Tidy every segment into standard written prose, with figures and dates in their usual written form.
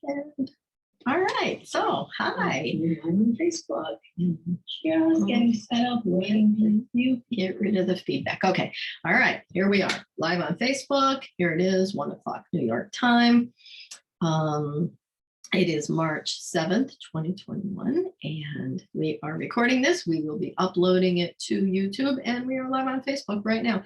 And all right, so hi, I'm on Facebook. Just getting set up, waiting for you. Get rid of the feedback. Okay, all right, here we are, live on Facebook. Here it is, 1 o'clock New York time. It is March 7th, 2021, and we are recording this. We will be uploading it to YouTube, and we are live on Facebook right now.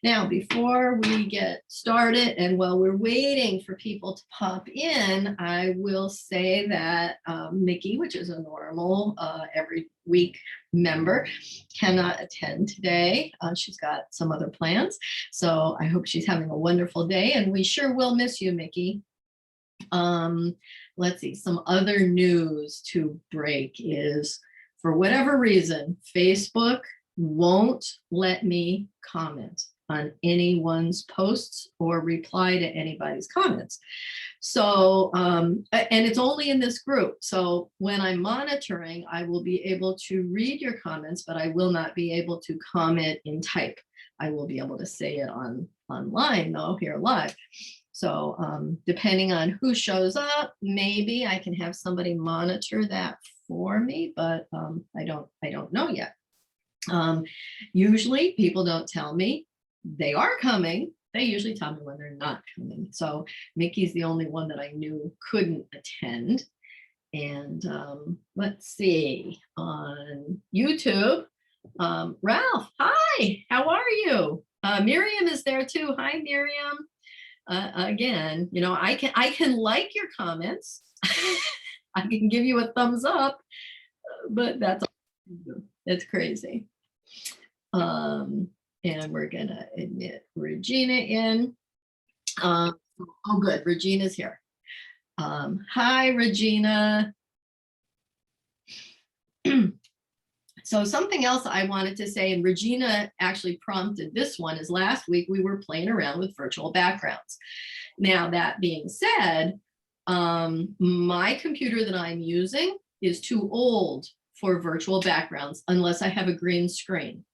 Now, before we get started, and while we're waiting for people to pop in, I will say that Mickey, which is a normal every week member, cannot attend today. She's got some other plans, so I hope she's having a wonderful day, and we sure will miss you, Mickey. Let's see, some other news to break is, for whatever reason, Facebook won't let me comment on anyone's posts or reply to anybody's comments. So, and it's only in this group. So when I'm monitoring, I will be able to read your comments, but I will not be able to comment in type. I will be able to say it online though, here live. So depending on who shows up, maybe I can have somebody monitor that for me, but I don't know yet. Usually people don't tell me they are coming. They usually tell me when they're not coming. So Mickey's the only one that I knew couldn't attend. And let's see, on YouTube, Ralph, hi, how are you? Miriam is there too. Hi, Miriam. Again, you know, I can like your comments. I can give you a thumbs up, but that's all. It's crazy. And we're gonna admit Regina in. Oh, good, Regina's here. Hi, Regina. So something else I wanted to say, and Regina actually prompted this one, is last week we were playing around with virtual backgrounds. Now, that being said, my computer that I'm using is too old for virtual backgrounds unless I have a green screen.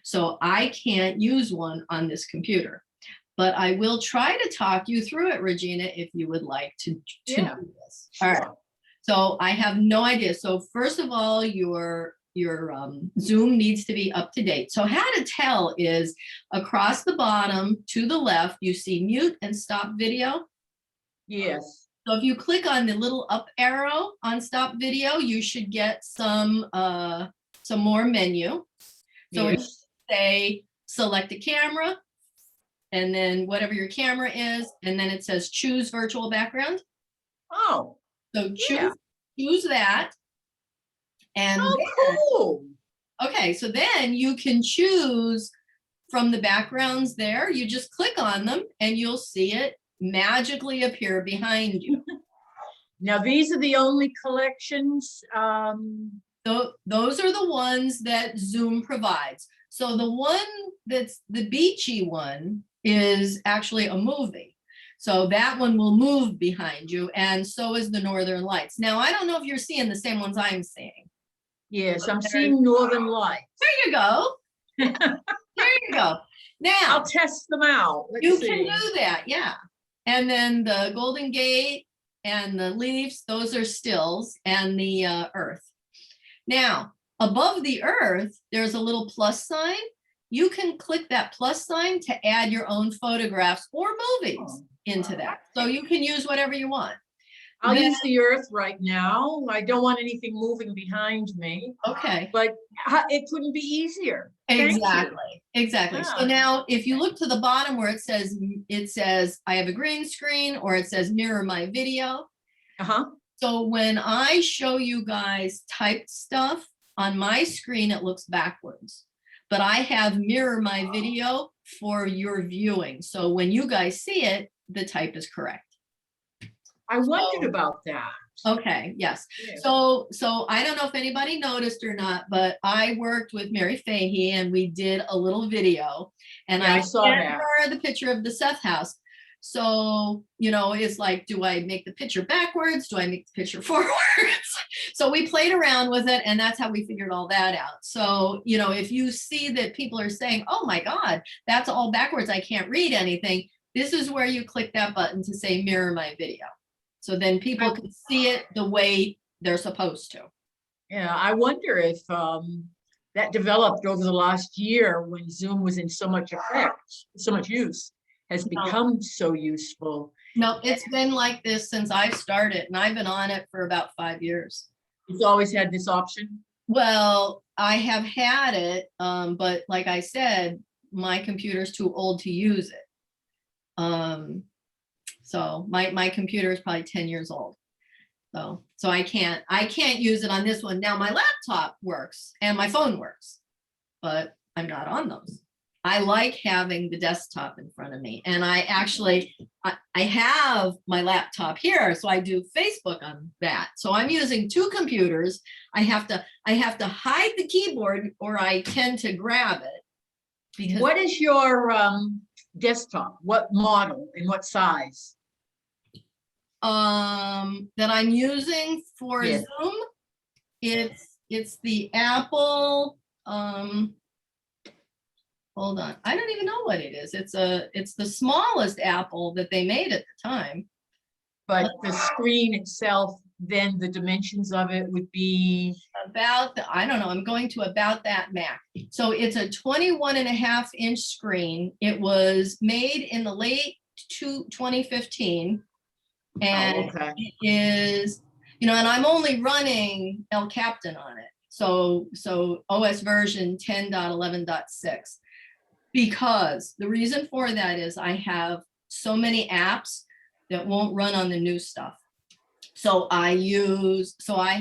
So I can't use one on this computer. But I will try to talk you through it, Regina, if you would like to know this. All right. So I have no idea. So first of all, your Zoom needs to be up to date. So how to tell is across the bottom to the left, you see mute and stop video. Yes. So if you click on the little up arrow on stop video, you should get some more menu. So Yes. it say select a camera, and then whatever your camera is, and then it says choose virtual background. Oh. So choose that. And cool. Okay, so then you can choose from the backgrounds there. You just click on them and you'll see it magically appear behind you. Now, these are the only collections. So those are the ones that Zoom provides. So the one that's the beachy one is actually a movie. So that one will move behind you, and so is the Northern Lights. Now, I don't know if you're seeing the same ones I'm seeing. Yes, I'm seeing Northern Lights. There you go. There you go. Now, I'll test them out. You can do that, yeah. And then the Golden Gate and the leaves, those are stills, and the earth. Now, above the earth, there's a little plus sign. You can click that plus sign to add your own photographs or movies into that. So you can use whatever you want. I'll use the earth right now. I don't want anything moving behind me. Okay. But it couldn't be easier. Exactly. Exactly. Yeah. So now if you look to the bottom where it says I have a green screen, or it says mirror my video. So when I show you guys typed stuff on my screen, it looks backwards, but I have mirror my video for your viewing. So when you guys see it, the type is correct. I wondered about that. Okay, yes. Yeah. So I don't know if anybody noticed or not, but I worked with Mary Fahey and we did a little video, and I saw sent that. her the picture of the Seth house. So, you know, it's like, do I make the picture backwards? Do I make the picture forwards? So we played around with it, and that's how we figured all that out. So, you know, if you see that people are saying, oh my God, that's all backwards, I can't read anything, this is where you click that button to say mirror my video. So then people can see it the way they're supposed to. Yeah, I wonder if that developed over the last year when Zoom was in so much effect, so much use, has become so useful. No, it's been like this since I've started, and I've been on it for about 5 years. It's always had this option. Well, I have had it, but like I said, my computer's too old to use it. So my computer is probably 10 years old. So I can't use it on this one. Now my laptop works and my phone works, but I'm not on those. I like having the desktop in front of me. And I actually, I have my laptop here, so I do Facebook on that. So I'm using 2 computers. I have to hide the keyboard or I tend to grab it. Because what is your desktop? What model and what size? That I'm using for Zoom, it's the Apple, hold on, I don't even know what it is. It's the smallest Apple that they made at the time. But the screen itself, then the dimensions of it would be about I don't know, I'm going to about that Mac. So it's a 21.5-inch screen. It was made in the late 2015. And it is, and I'm only running El Captain on it. So OS version 10.11.6, because the reason for that is I have so many apps that won't run on the new stuff. So I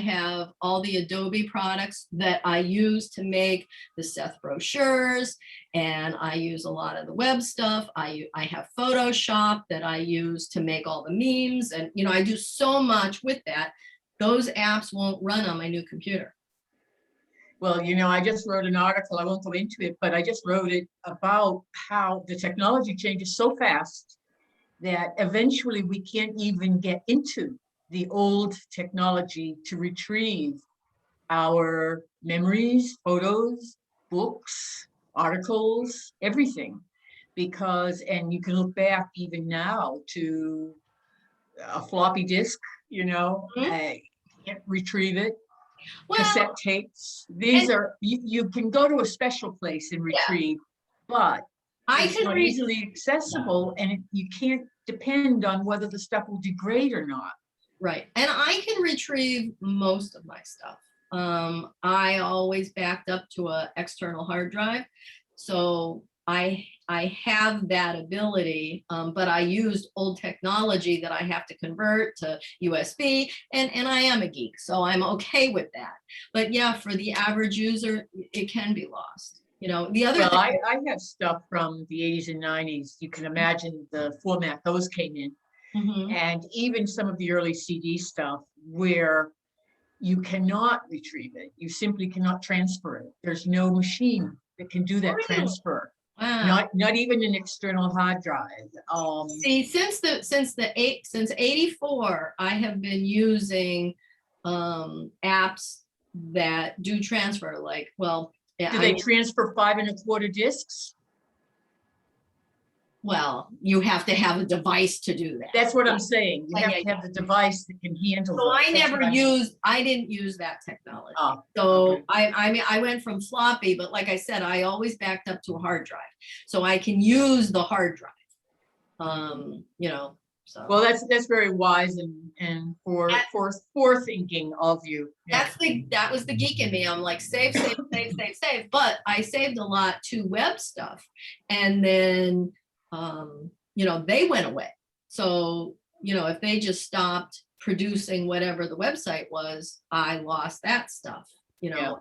have all the Adobe products that I use to make the Seth brochures, and I use a lot of the web stuff. I have Photoshop that I use to make all the memes, and I do so much with that. Those apps won't run on my new computer. Well, I just wrote an article, I won't go into it, but I just wrote it about how the technology changes so fast that eventually we can't even get into the old technology to retrieve our memories, photos, books, articles, everything. And you can look back even now to a floppy disk, I can't retrieve it. Well, cassette tapes. These are, you can go to a special place and retrieve, but it's not easily accessible, and you can't depend on whether the stuff will degrade or not. Right. And I can retrieve most of my stuff. I always backed up to an external hard drive. So I have that ability, but I used old technology that I have to convert to USB, and I am a geek, so I'm okay with that. But yeah, for the average user, it can be lost. The other thing, I have stuff from the 80s and 90s. You can imagine the format those came in. Mm-hmm. And even some of the early CD stuff where you cannot retrieve it. You simply cannot transfer it. There's no machine that can do that transfer. Wow. Not even an external hard drive. See, since 84, I have been using apps that do transfer. Like, well, do they transfer 5 1/4 discs? Well, you have to have a device to do that. That's what I'm saying. You have to have the device that can handle. So I didn't use that technology. Oh, so okay. I went from floppy, but like I said, I always backed up to a hard drive, so I can use the hard drive. So. Well, that's very wise and forethinking of you. Yeah. That was the geek in me. I'm like, save. But I saved a lot to web stuff, and then they went away. So, if they just stopped producing whatever the website was, I lost that stuff.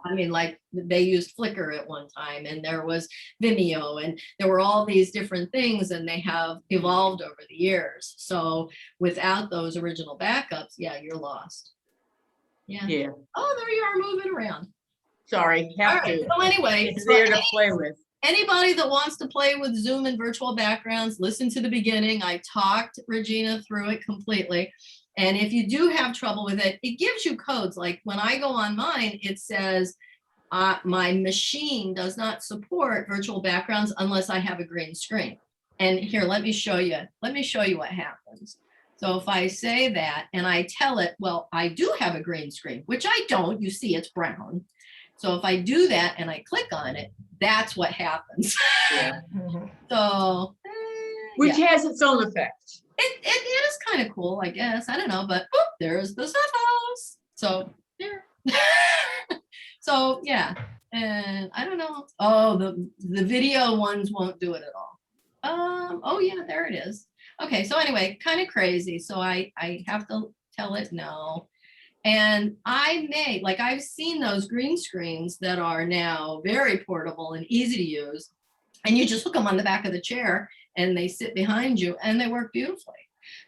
I mean, like they used Flickr at one time, and there was Vimeo, and there were all these different things, and they have evolved over the years. So without those original backups, yeah, you're lost. Yeah. Oh, there you are moving around. Sorry. All right. So anyway, it's there to play with. Anybody that wants to play with Zoom and virtual backgrounds, listen to the beginning. I talked Regina through it completely. And if you do have trouble with it, it gives you codes. Like when I go on mine, it says my machine does not support virtual backgrounds unless I have a green screen. And here, let me show you what happens. So if I say that and I tell it, well, I do have a green screen, which I don't, you see it's brown. So if I do that and I click on it, that's what happens. Yeah. So, Which yeah. has its own effect. It is kind of cool, I guess. I don't know, but whoop, there's the Seth house. So there. So yeah, and I don't know. Oh, the video ones won't do it at all. Oh yeah, there it is. Okay, so anyway, kind of crazy. So I have to tell it no. And I've seen those green screens that are now very portable and easy to use. And you just hook them on the back of the chair and they sit behind you and they work beautifully.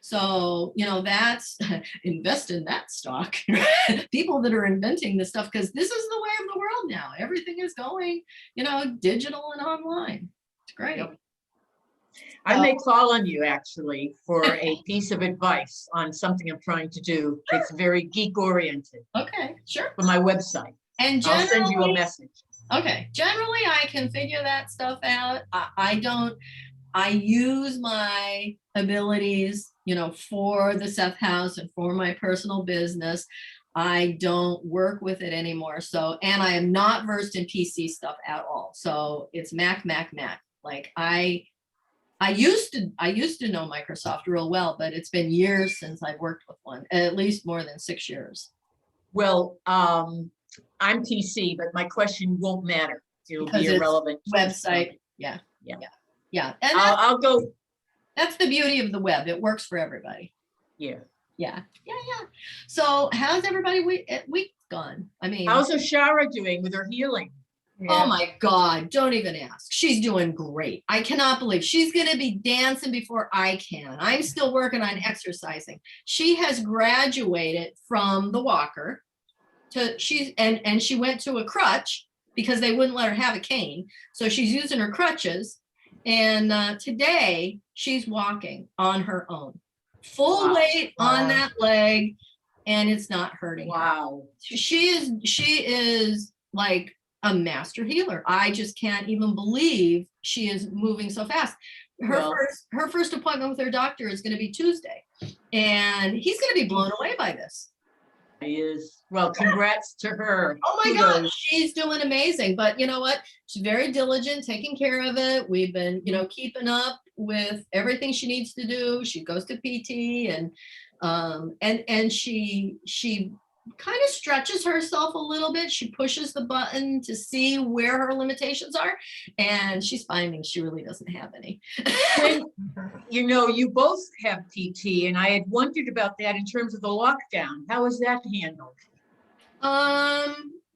So, that's invest in that stock. People that are inventing this stuff, because this is the way of the world now. Everything is going, digital and online. It's great. Yep. I may call on you actually for a piece of advice on something I'm trying to do. Sure. It's very geek oriented. Okay, sure. For my website. And I'll send you a message. Okay, generally I can figure that stuff out. I use my abilities, for the Seth house and for my personal business. I don't work with it anymore. So, and I am not versed in PC stuff at all. So it's Mac. Like I used to know Microsoft real well, but it's been years since I've worked with one, at least more than 6 years. Well, I'm PC, but my question won't matter. It'll Because be irrelevant. Website. Yeah. And I'll go. That's the beauty of the web. It works for everybody. Yeah. So how's everybody week gone? I mean, How's Oshara doing with her healing? Oh my God, don't even ask. She's doing great. I cannot believe she's going to be dancing before I can. I'm still working on exercising. She has graduated from the walker to she went to a crutch because they wouldn't let her have a cane. So she's using her crutches. And today she's walking on her own, full weight on that leg, and it's not hurting her. She is like a master healer. I just can't even believe she is moving so fast. Her first appointment with her doctor is going to be Tuesday, and he's going to be blown away by this. He is. Well, congrats to her. Oh my God, she's doing amazing. But you know what? She's very diligent, taking care of it. We've been, keeping up with everything she needs to do. She goes to PT and she kind of stretches herself a little bit. She pushes the button to see where her limitations are, and she's finding she really doesn't have any. You both have PT, and I had wondered about that in terms of the lockdown. How is that handled?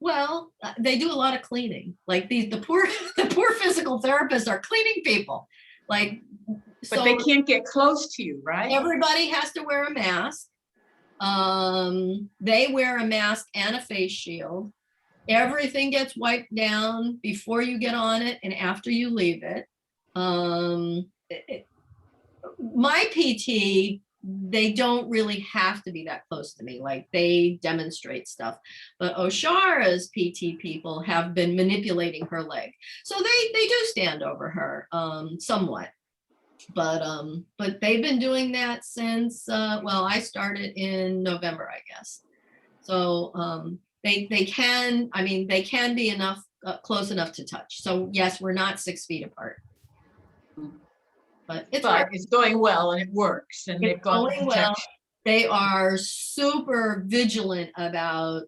Well, they do a lot of cleaning. Like the poor physical therapists are cleaning people. But they can't get close to you, right? Everybody has to wear a mask. They wear a mask and a face shield. Everything gets wiped down before you get on it and after you leave it. My PT, they don't really have to be that close to me. Like they demonstrate stuff, but Oshara's PT people have been manipulating her leg. So they do stand over her, somewhat. But they've been doing that since I started in November, I guess. So they can be close enough to touch. So yes, we're not 6 feet apart, but it's going well and it works, and they've got the protection. They are super vigilant about,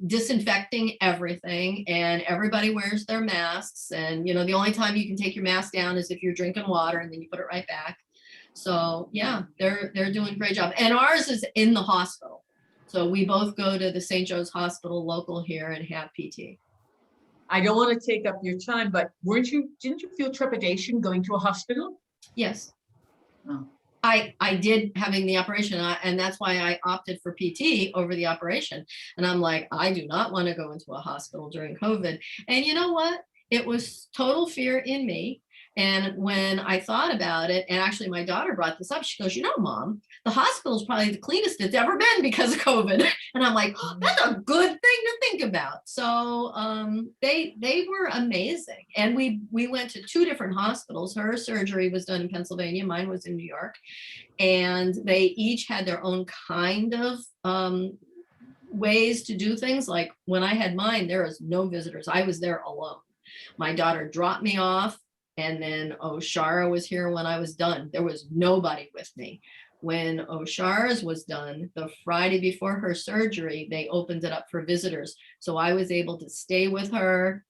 disinfecting everything, and everybody wears their masks. And, the only time you can take your mask down is if you're drinking water, and then you put it right back. So yeah, they're doing a great job. And ours is in the hospital. So we both go to the St. Joe's Hospital local here and have PT. I don't want to take up your time, but didn't you feel trepidation going to a hospital? Yes. Oh. I did, having the operation, and that's why I opted for PT over the operation. And I'm like, I do not want to go into a hospital during COVID. And you know what? It was total fear in me. And when I thought about it, and actually my daughter brought this up, she goes, Mom, the hospital is probably the cleanest it's ever been because of COVID. And I'm like, oh, that's a good thing to think about. So they were amazing. And we went to 2 different hospitals. Her surgery was done in Pennsylvania. Mine was in New York. And they each had their own kind of ways to do things. Like when I had mine, there was no visitors. I was there alone. My daughter dropped me off. And then Oshara was here when I was done. There was nobody with me. When Oshara's was done, the Friday before her surgery, they opened it up for visitors. So I was able to stay with her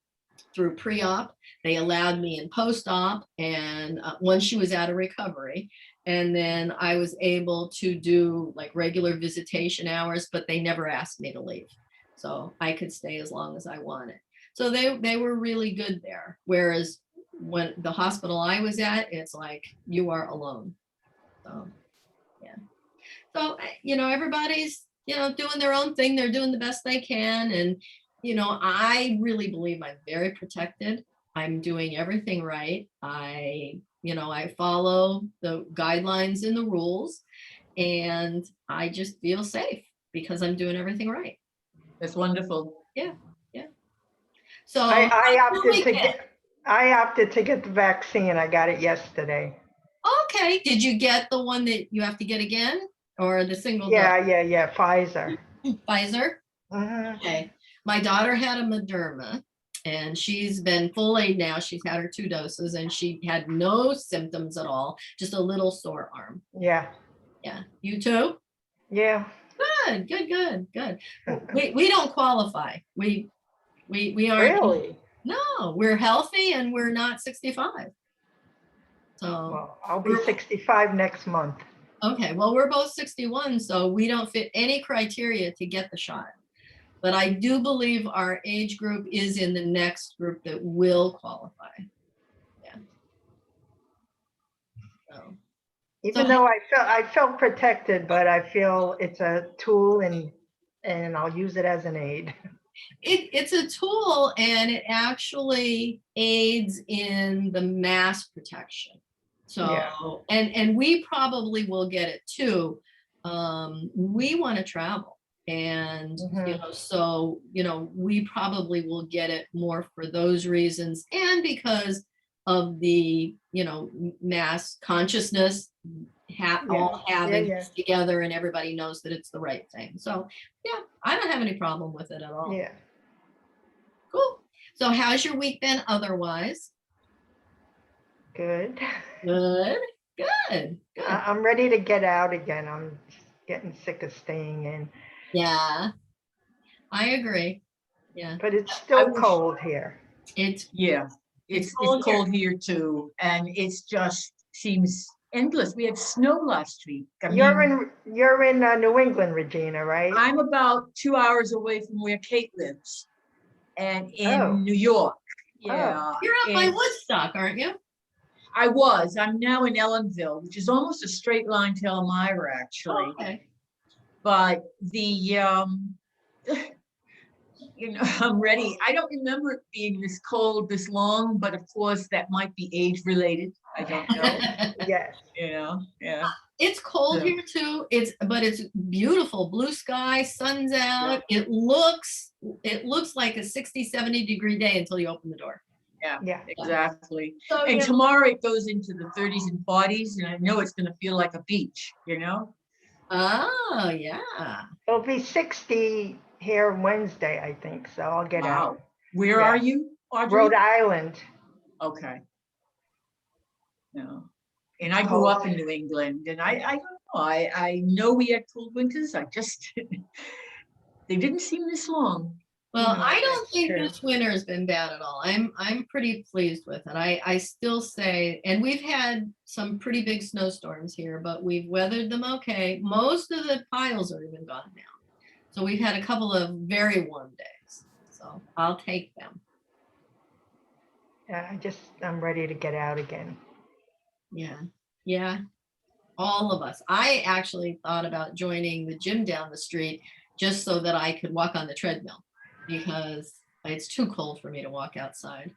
through pre-op. They allowed me in post-op, and once she was out of recovery. And then I was able to do like regular visitation hours, but they never asked me to leave. So I could stay as long as I wanted. So they were really good there. Whereas when the hospital I was at, it's like you are alone. So yeah. So everybody's doing their own thing. They're doing the best they can. And I really believe I'm very protected. I'm doing everything right. I follow the guidelines and the rules, and I just feel safe because I'm doing everything right. That's wonderful. Yeah. So I opted to get the vaccine. I got it yesterday. Okay. Did you get the one that you have to get again, or the single? Yeah, Pfizer. Pfizer? Okay. My daughter had a Moderna, and she's been full aid now. She's had her 2 doses, and she had no symptoms at all, just a little sore arm. Yeah. Yeah. You too? Yeah. Good. We don't qualify. We aren't. Really? No, we're healthy and we're not 65. So Well, I'll be 65 next month. okay, well, we're both 61, so we don't fit any criteria to get the shot. But I do believe our age group is in the next group that will qualify. Yeah. Even though I felt protected, but I feel it's a tool and I'll use it as an aid. It's a tool, and it actually aids in the mass protection. So, Yeah. and we probably will get it too. We want to travel, and so we probably will get it more for those reasons, and because of the mass consciousness, all having this together, and everybody knows that it's the right thing. So yeah, I don't have any problem with it at all. Yeah. Cool. So how's your week been otherwise? Good. I'm ready to get out again. I'm getting sick of staying in. Yeah, I agree. Yeah. But it's still cold here. It's cold here too. And it's just seems endless. We had snow last week. You're in New England, Regina, right? I'm about 2 hours away from where Kate lives, and in New York. Yeah. You're up by Woodstock, aren't you? I'm now in Ellenville, which is almost a straight line to Elmira, actually. Okay. But I'm ready. I don't remember it being this cold this long, but of course that might be age related. I don't know. Yes. Yeah. It's cold here too. But it's beautiful. Blue sky, sun's out. Yeah. It looks like a 60, 70 degree day until you open the door. Yeah, exactly. So, and tomorrow it goes into the 30s and 40s, and I know it's going to feel like a beach, Oh, yeah. It'll be 60 here Wednesday, I think, so I'll get out. Where are you, Audrey? Rhode Island. Okay. No. And I grew up in New England, and I don't know. I know we had cold winters. I just they didn't seem this long. Well, I don't think this winter has been bad at all. I'm pretty pleased with it. I still say, and we've had some pretty big snowstorms here, but we've weathered them okay. Most of the piles are even gone now. So we've had a couple of very warm days. So I'll take them. Yeah, I'm ready to get out again. Yeah. All of us. I actually thought about joining the gym down the street just so that I could walk on the treadmill, because it's too cold for me to walk outside.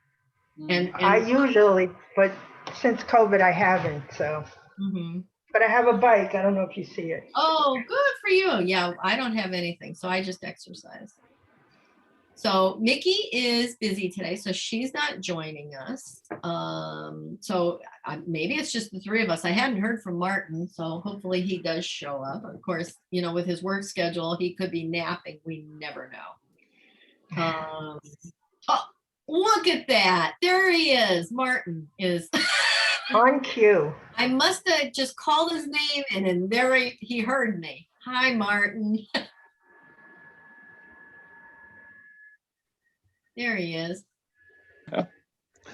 And I usually, but since COVID, I haven't, so. Mhm. But I have a bike. I don't know if you see it. Oh, good for you. Yeah, I don't have anything, so I just exercise. So Mickey is busy today, so she's not joining us. So maybe it's just the three of us. I hadn't heard from Martyn, so hopefully he does show up. Of course, you know, with his work schedule, he could be napping. We never know. Oh, look at that. There he is. Martyn is. On cue. I must have just called his name in, and there he heard me. Hi, Martyn. There he is.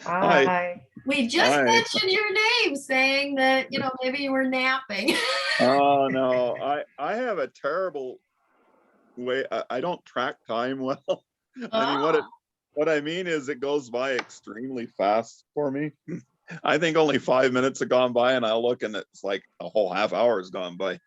Hi. We just Hi. mentioned your name, saying that, you know, maybe you were napping. Oh no, I have a terrible way. I don't track time well. I mean, what I mean is it goes by extremely fast for me. I think only 5 minutes have gone by, and I'll look and it's like a whole half hour has gone by.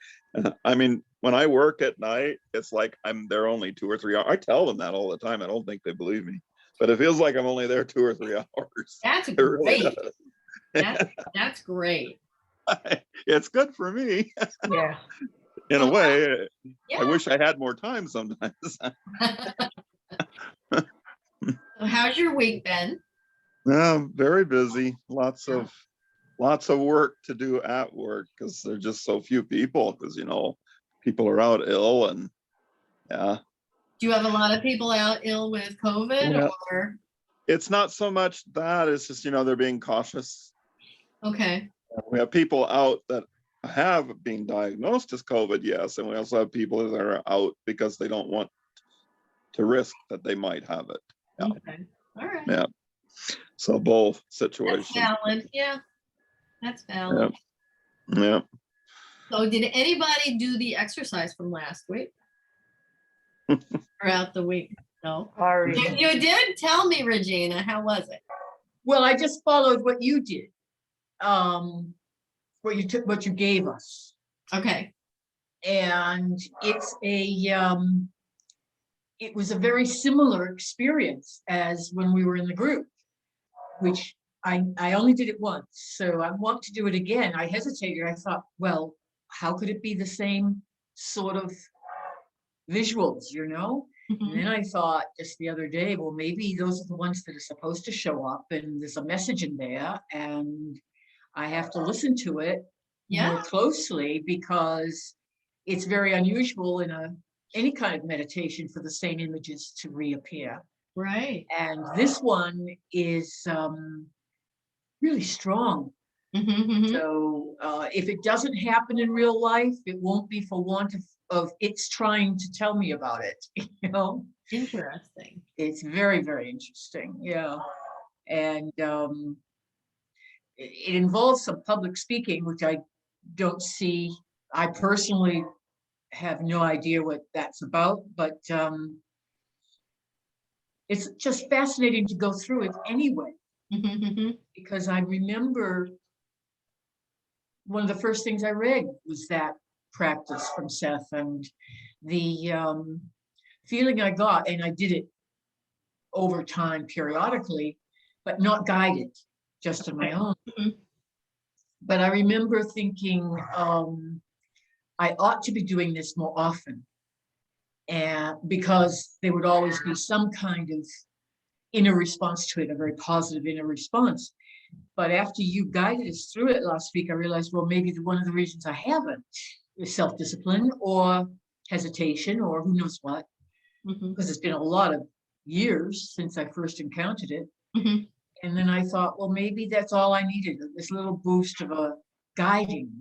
I mean, when I work at night, it's like I'm there only 2 or 3 hours. I tell them that all the time. I don't think they believe me, but it feels like I'm only there 2 or 3 hours. That's It really great. does. That's great. It's good for me Yeah. in a way. Yeah. I wish I had more time sometimes. So how's your week been? Very busy. Lots of work to do at work because there's just so few people, because you know people are out ill, and yeah. Do you have a lot of people out ill with COVID? Yeah. Or It's not so much that, it's just, you know, they're being cautious. okay. We have people out that have been diagnosed as COVID, yes, and we also have people that are out because they don't want to risk that they might have it. Yeah. Okay. All right. Yeah. So both That's situations. valid. Yeah. That's valid. Yeah. So did anybody do the exercise from last week? Throughout the week? No. Ari. You did? Tell me, Regina, how was it? Well, I just followed what you did. What you gave us. Okay. And it was a very similar experience as when we were in the group, which I only did it once, so I want to do it again. I hesitated. I thought, well, how could it be the same sort of visuals, you know? And then I thought just the other day, well, maybe those are the ones that are supposed to show up, and there's a message in there, and I have to listen to it more closely, because it's very unusual in any kind of meditation for the same images to reappear. Right. And this one is really strong. So if it doesn't happen in real life, it won't be for want of it's trying to tell me about it, you know? Interesting. It's very, very interesting. Yeah. And it involves some public speaking, which I don't see. I personally have no idea what that's about, but it's just fascinating to go through it anyway, because I remember one of the first things I read was that practice from Seth, and the feeling I got, and I did it over time periodically, but not guided, just on my own. But I remember thinking, I ought to be doing this more often, and because there would always be some kind of inner response to it, a very positive inner response. But after you guided us through it last week, I realized, well, maybe one of the reasons I haven't is self-discipline or hesitation or who knows what, because it's been a lot of years since I first encountered it. And then I thought, well, maybe that's all I needed, this little boost of a guiding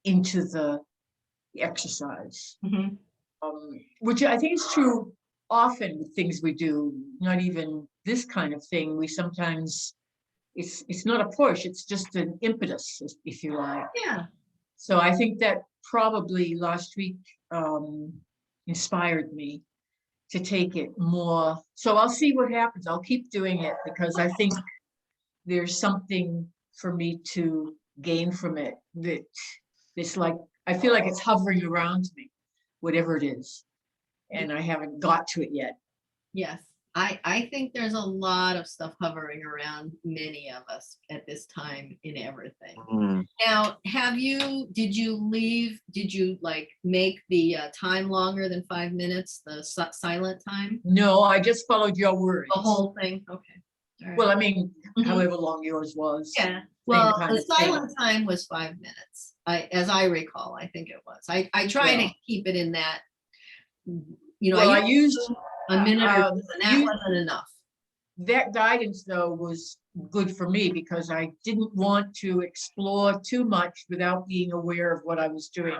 into the exercise, which I think is true often with things we do, not even this kind of thing. We sometimes, it's not a push, it's just an impetus, if you like. Yeah. So I think that probably last week inspired me to take it more. So I'll see what happens. I'll keep doing it, because I think there's something for me to gain from it, that it's like, I feel like it's hovering around me, whatever it is, and I haven't got to it yet. Yes. I think there's a lot of stuff hovering around many of us at this time in everything. Mm. Now, did you like make the time longer than 5 minutes, the silent time? No, I just followed your words. The whole thing? Okay. All right. Well, I mean, Mhm. however long yours was. Yeah, well, kind the of thing. silent time was 5 minutes, as I recall, I think it was. I try to Yeah. keep it in that, Well, I I used a minute or um, two, and that you- wasn't enough. that guidance though was good for me because I didn't want to explore too much without being aware of what I was doing.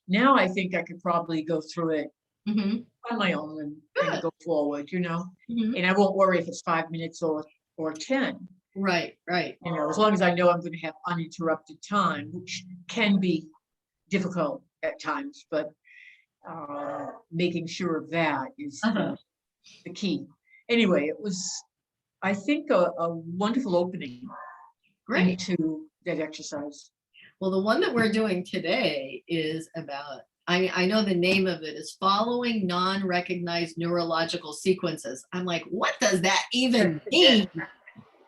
Now I think I could probably go through it Mhm, on my own and Good. go forward, mhm. and I won't worry if it's 5 minutes or 10, Right, as long as I know I'm going to have uninterrupted time, which can be difficult at times, but making sure of that is Uh-huh. the key. Anyway, it was, I think, a wonderful opening great. into that exercise. Well, the one that we're doing today is about, I know the name of it is following non-recognized neurological sequences. I'm like, what does that even mean?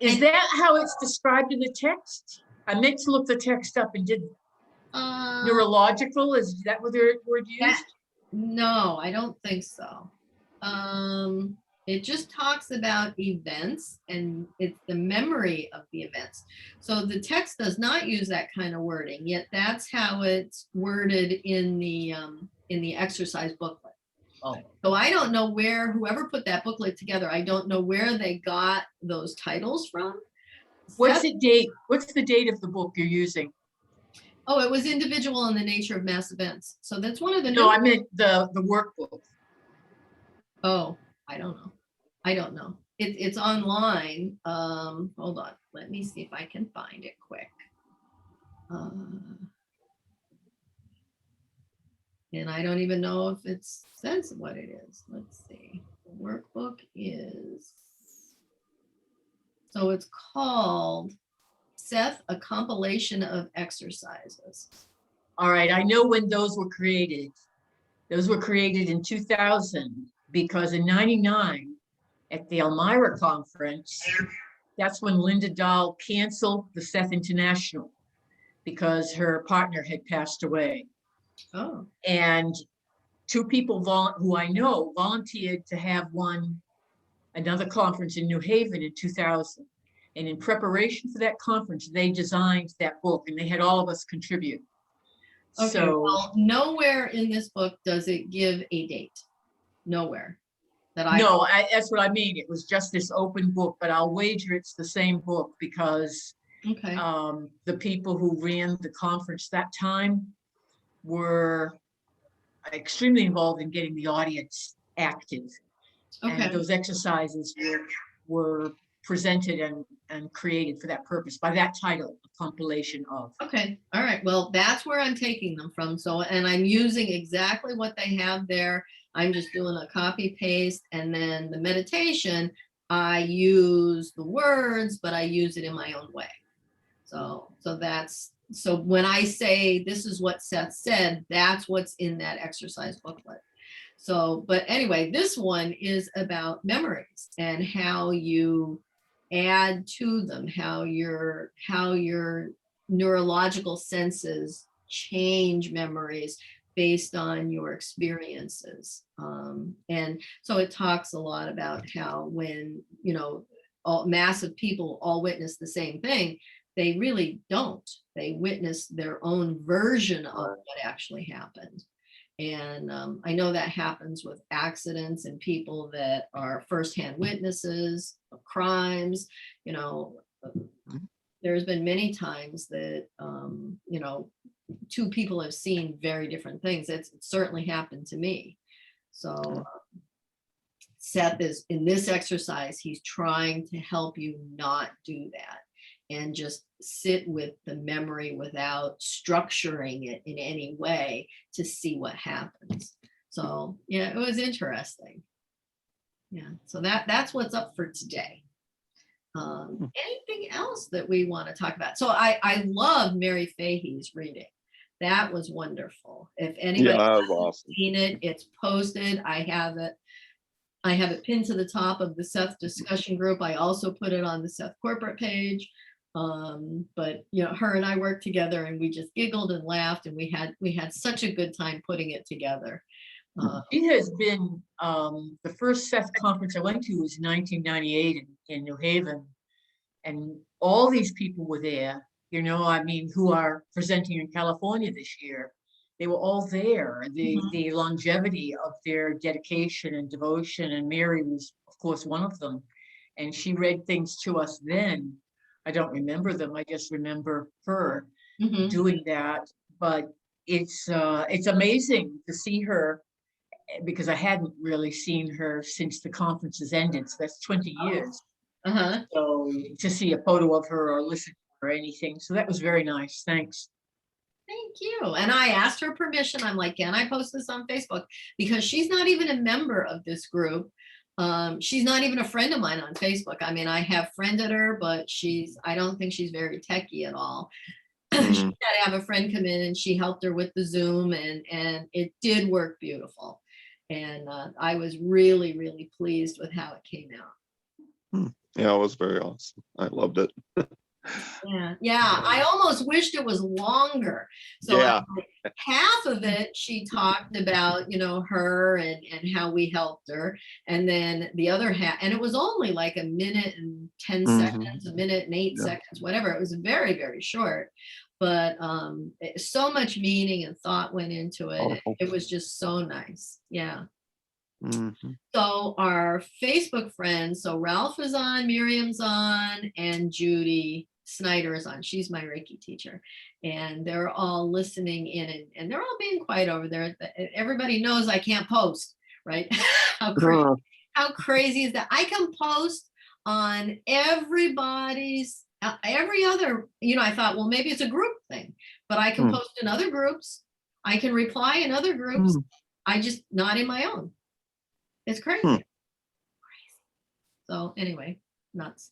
Is And- that how it's described in the text? I meant to look the text up and did neurological, is that what the word used? No, I don't think so. It just talks about events, and it's the memory of the events. So the text does not use that kind of wording, yet that's how it's worded in the exercise booklet. Oh. So I don't know where, whoever put that booklet together, I don't know where they got those titles from. What's Seth- the date? What's the date of the book you're using? Oh, it was Individual in the Nature of Mass Events. So that's one of the new. No, I meant the workbook. Oh, I don't know. It's online. Hold on. Let me see if I can find it quick. And I don't even know if it says what it is. Let's see. The workbook is, so it's called Seth, a compilation of exercises. All right, I know when those were created. Those were created in 2000 because in 99 at the Elmira conference, that's when Linda Dahl canceled the Seth International because her partner had passed away. Oh, And two people who I know volunteered to have another conference in New Haven in 2000. And in preparation for that conference, they designed that book and they had all of us contribute. okay. So Well, nowhere in this book does it give a date. Nowhere that no, that's what I mean. It was just this open book, but I'll wager it's the same book because Okay. the people who ran the conference that time were extremely involved in getting the audience active. Okay. And those exercises were presented and created for that purpose by that title, a compilation of. Okay, all right. Well, that's where I'm taking them from. So, and I'm using exactly what they have there. I'm just doing a copy paste, and then the meditation, I use the words, but I use it in my own way. So when I say this is what Seth said, that's what's in that exercise booklet. So, but anyway, this one is about memories and how you add to them, how your neurological senses change memories based on your experiences. And so it talks a lot about how when, all massive people all witness the same thing, they really don't. They witness their own version of what actually happened. And I know that happens with accidents and people that are firsthand witnesses of crimes. There's been many times that, two people have seen very different things. It certainly happened to me. So Seth is in this exercise, he's trying to help you not do that and just sit with the memory without structuring it in any way to see what happens. So yeah, it was interesting. Yeah, so that's what's up for today. Anything else that we want to talk about? So I love Mary Fahey's reading. That was wonderful. If anybody Yeah, that was hasn't awesome. seen it, it's posted. I have it I have it pinned to the top of the Seth discussion group. I also put it on the Seth corporate page. But you know, her and I worked together and we just giggled and laughed, and we had such a good time putting it together. She has been, the first Seth conference I went to was 1998 in New Haven. And all these people were there, you know, I mean, who are presenting in California this year. They were all there. The longevity of their dedication and devotion, and Mary was, of course, one of them. And she read things to us then. I don't remember them. I just remember her doing that. But it's amazing to see her, because I hadn't really seen her since the conferences ended. So that's 20 years. So to see a photo of her or listen to her or anything. So that was very nice. Thanks. Thank you. And I asked her permission. I'm like, can I post this on Facebook? Because she's not even a member of this group. She's not even a friend of mine on Facebook. I mean, I have friended her, but I don't think she's very techie at all. She had to have a friend come in and she helped her with the Zoom, and it did work beautiful. And I was really, really pleased with how it came out. Yeah, it was very awesome. I loved it. Yeah. I almost wished it was longer. So Yeah. half of it, she talked about, you know, her and how we helped her. And then the other half, and it was only like a minute and 10 seconds, a minute and 8 seconds, whatever. It was very, very short. But so much meaning and thought went into it. It was just so nice. Yeah. So our Facebook friends, so Ralph is on, Miriam's on, and Judy Snyder is on. She's my Reiki teacher. And they're all listening in, and they're all being quiet over there. Everybody knows I can't post, right? How crazy is that? I can post on everybody's, every other, you know, I thought, well, maybe it's a group thing, but I can post in other groups. I can reply in other groups. I just not in my own. It's crazy. So anyway, nuts.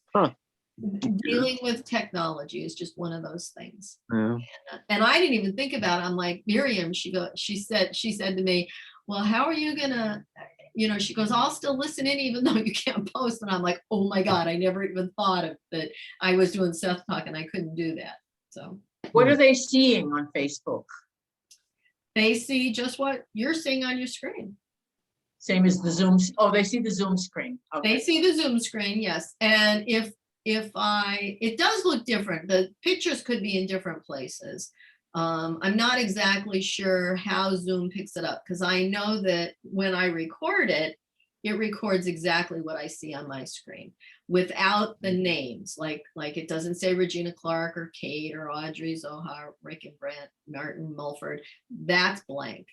Dealing with technology is just one of those things. And I didn't even think about it. I'm like, Miriam, she said to me, well, how are you gonna, you know, she goes, I'll still listen in even though you can't post. And I'm like, oh my God, I never even thought of that. I was doing SethTalk and I couldn't do that. So what are they seeing on Facebook? They see just what you're seeing on your screen. Same as the Zoom. Oh, they see the Zoom screen. Okay. They see the Zoom screen, yes. And if it does look different. The pictures could be in different places. I'm not exactly sure how Zoom picks it up, because I know that when I record it, it records exactly what I see on my screen without the names. Like it doesn't say Regina Clark or Kate or Audrey, Zohar, Rick and Brant, Martyn, Mulford. That's blank.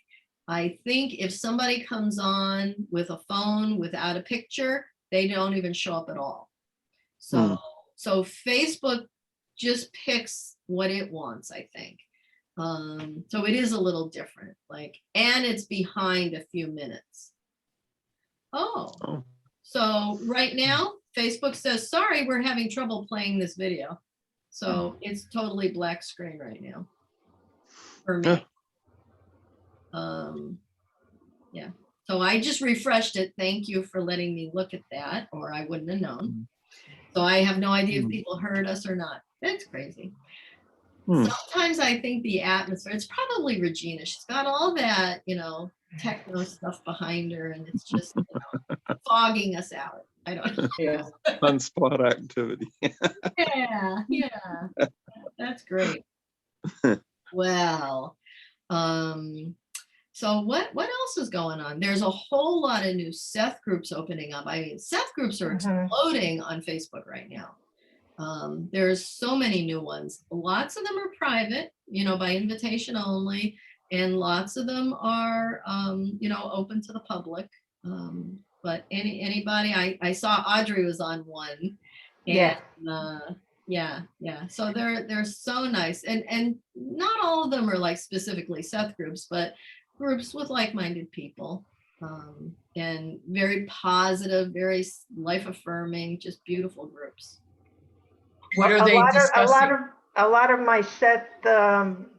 I think if somebody comes on with a phone without a picture, they don't even show up at all. So Facebook just picks what it wants, I think. So it is a little different, and it's behind a few minutes. So right now, Facebook says, sorry, we're having trouble playing this video. So it's totally black screen right now for me. Yeah. So I just refreshed it. Thank you for letting me look at that, or I wouldn't have known. So I have no idea if people heard us or not. That's crazy. Sometimes I think the atmosphere, it's probably Regina. She's got all that, techno stuff behind her, and it's just fogging us out. I don't know. Yeah. Sunspot activity. Yeah. That's great. Well, so what else is going on? There's a whole lot of new Seth groups opening up. I mean, Seth groups are exploding on Facebook right now. There's so many new ones. Lots of them are private, by invitation only, and lots of them are, open to the public. But anybody, I saw Audrey was on one. And, yeah. So they're so nice, and not all of them are like specifically Seth groups, but groups with like-minded people, and very positive, very life-affirming, just beautiful groups. What are they discussing? A lot of my Seth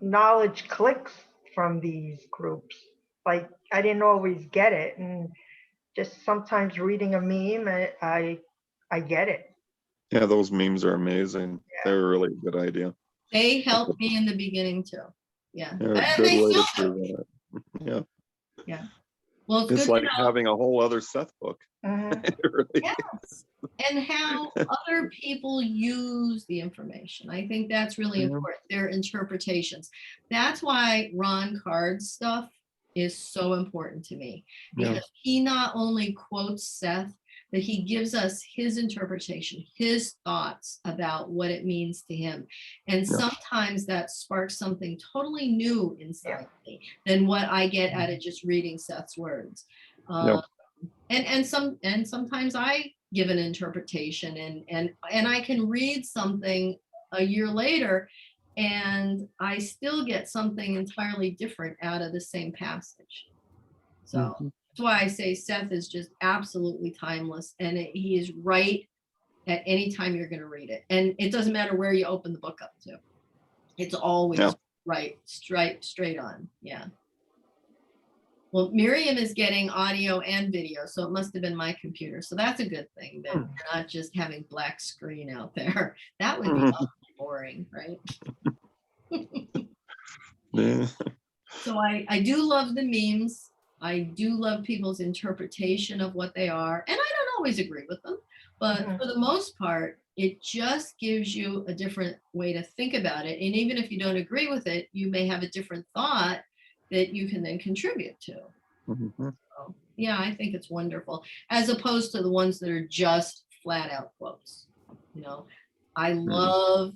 knowledge clicks from these groups. Like, I didn't always get it, and just sometimes reading a meme, I get it. Yeah, those memes are amazing. They're a really good idea. They helped me in the beginning too. Yeah. They're a And good they way to still do. do that. Yeah. Yeah. Well, it's It's good like to know. having a whole other Seth book. Mhm. It really Yes. And how other people use the information. I think that's really Yeah. important, their interpretations. That's why Ron Card's stuff is so important to me, Yeah. because he not only quotes Seth, but he gives us his interpretation, his thoughts about what it means to him. And Yeah. sometimes that sparks something totally new inside me than what I get out of just reading Seth's words. Yeah. And sometimes I give an interpretation, and I can read something a year later and I still get something entirely different out of the same passage. So Mhm. that's why I say Seth is just absolutely timeless, and he is right at any time you're going to read it. And it doesn't matter where you open the book up to. It's always Yeah. right, straight on. Yeah. Well, Miriam is getting audio and video, so it must have been my computer. So that's a good thing that we're not just having black screen out there. That would be awfully boring, right? Yeah. So I do love the memes. I do love people's interpretation of what they are. And I don't always agree with them, but for the most part, it just gives you a different way to think about it. And even if you don't agree with it, you may have a different thought that you can then contribute to. Mhm. So, yeah, I think it's wonderful, as opposed to the ones that are just flat out quotes. You know, I love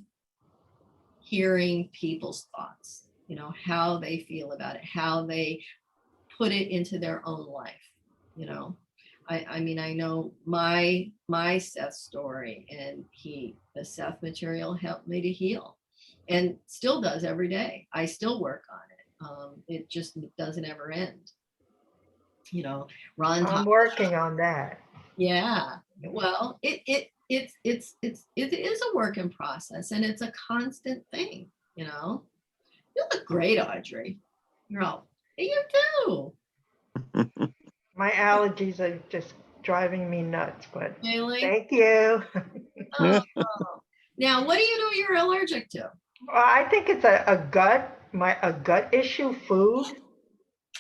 hearing people's thoughts, you know, how they feel about it, how they put it into their own life. You know, I mean, I know my Seth story, and the Seth material helped me to heal, and still does every day. I still work on it. It just doesn't ever end. You know, Ron I'm talks, working on that. yeah. Well, it is a work in process, and it's a constant thing. You know, you look great, Audrey. You're all, hey, you do. My allergies are just driving me nuts, but Really? thank you. Oh. Now, what do you know you're allergic to? Well, I think it's a gut issue, food,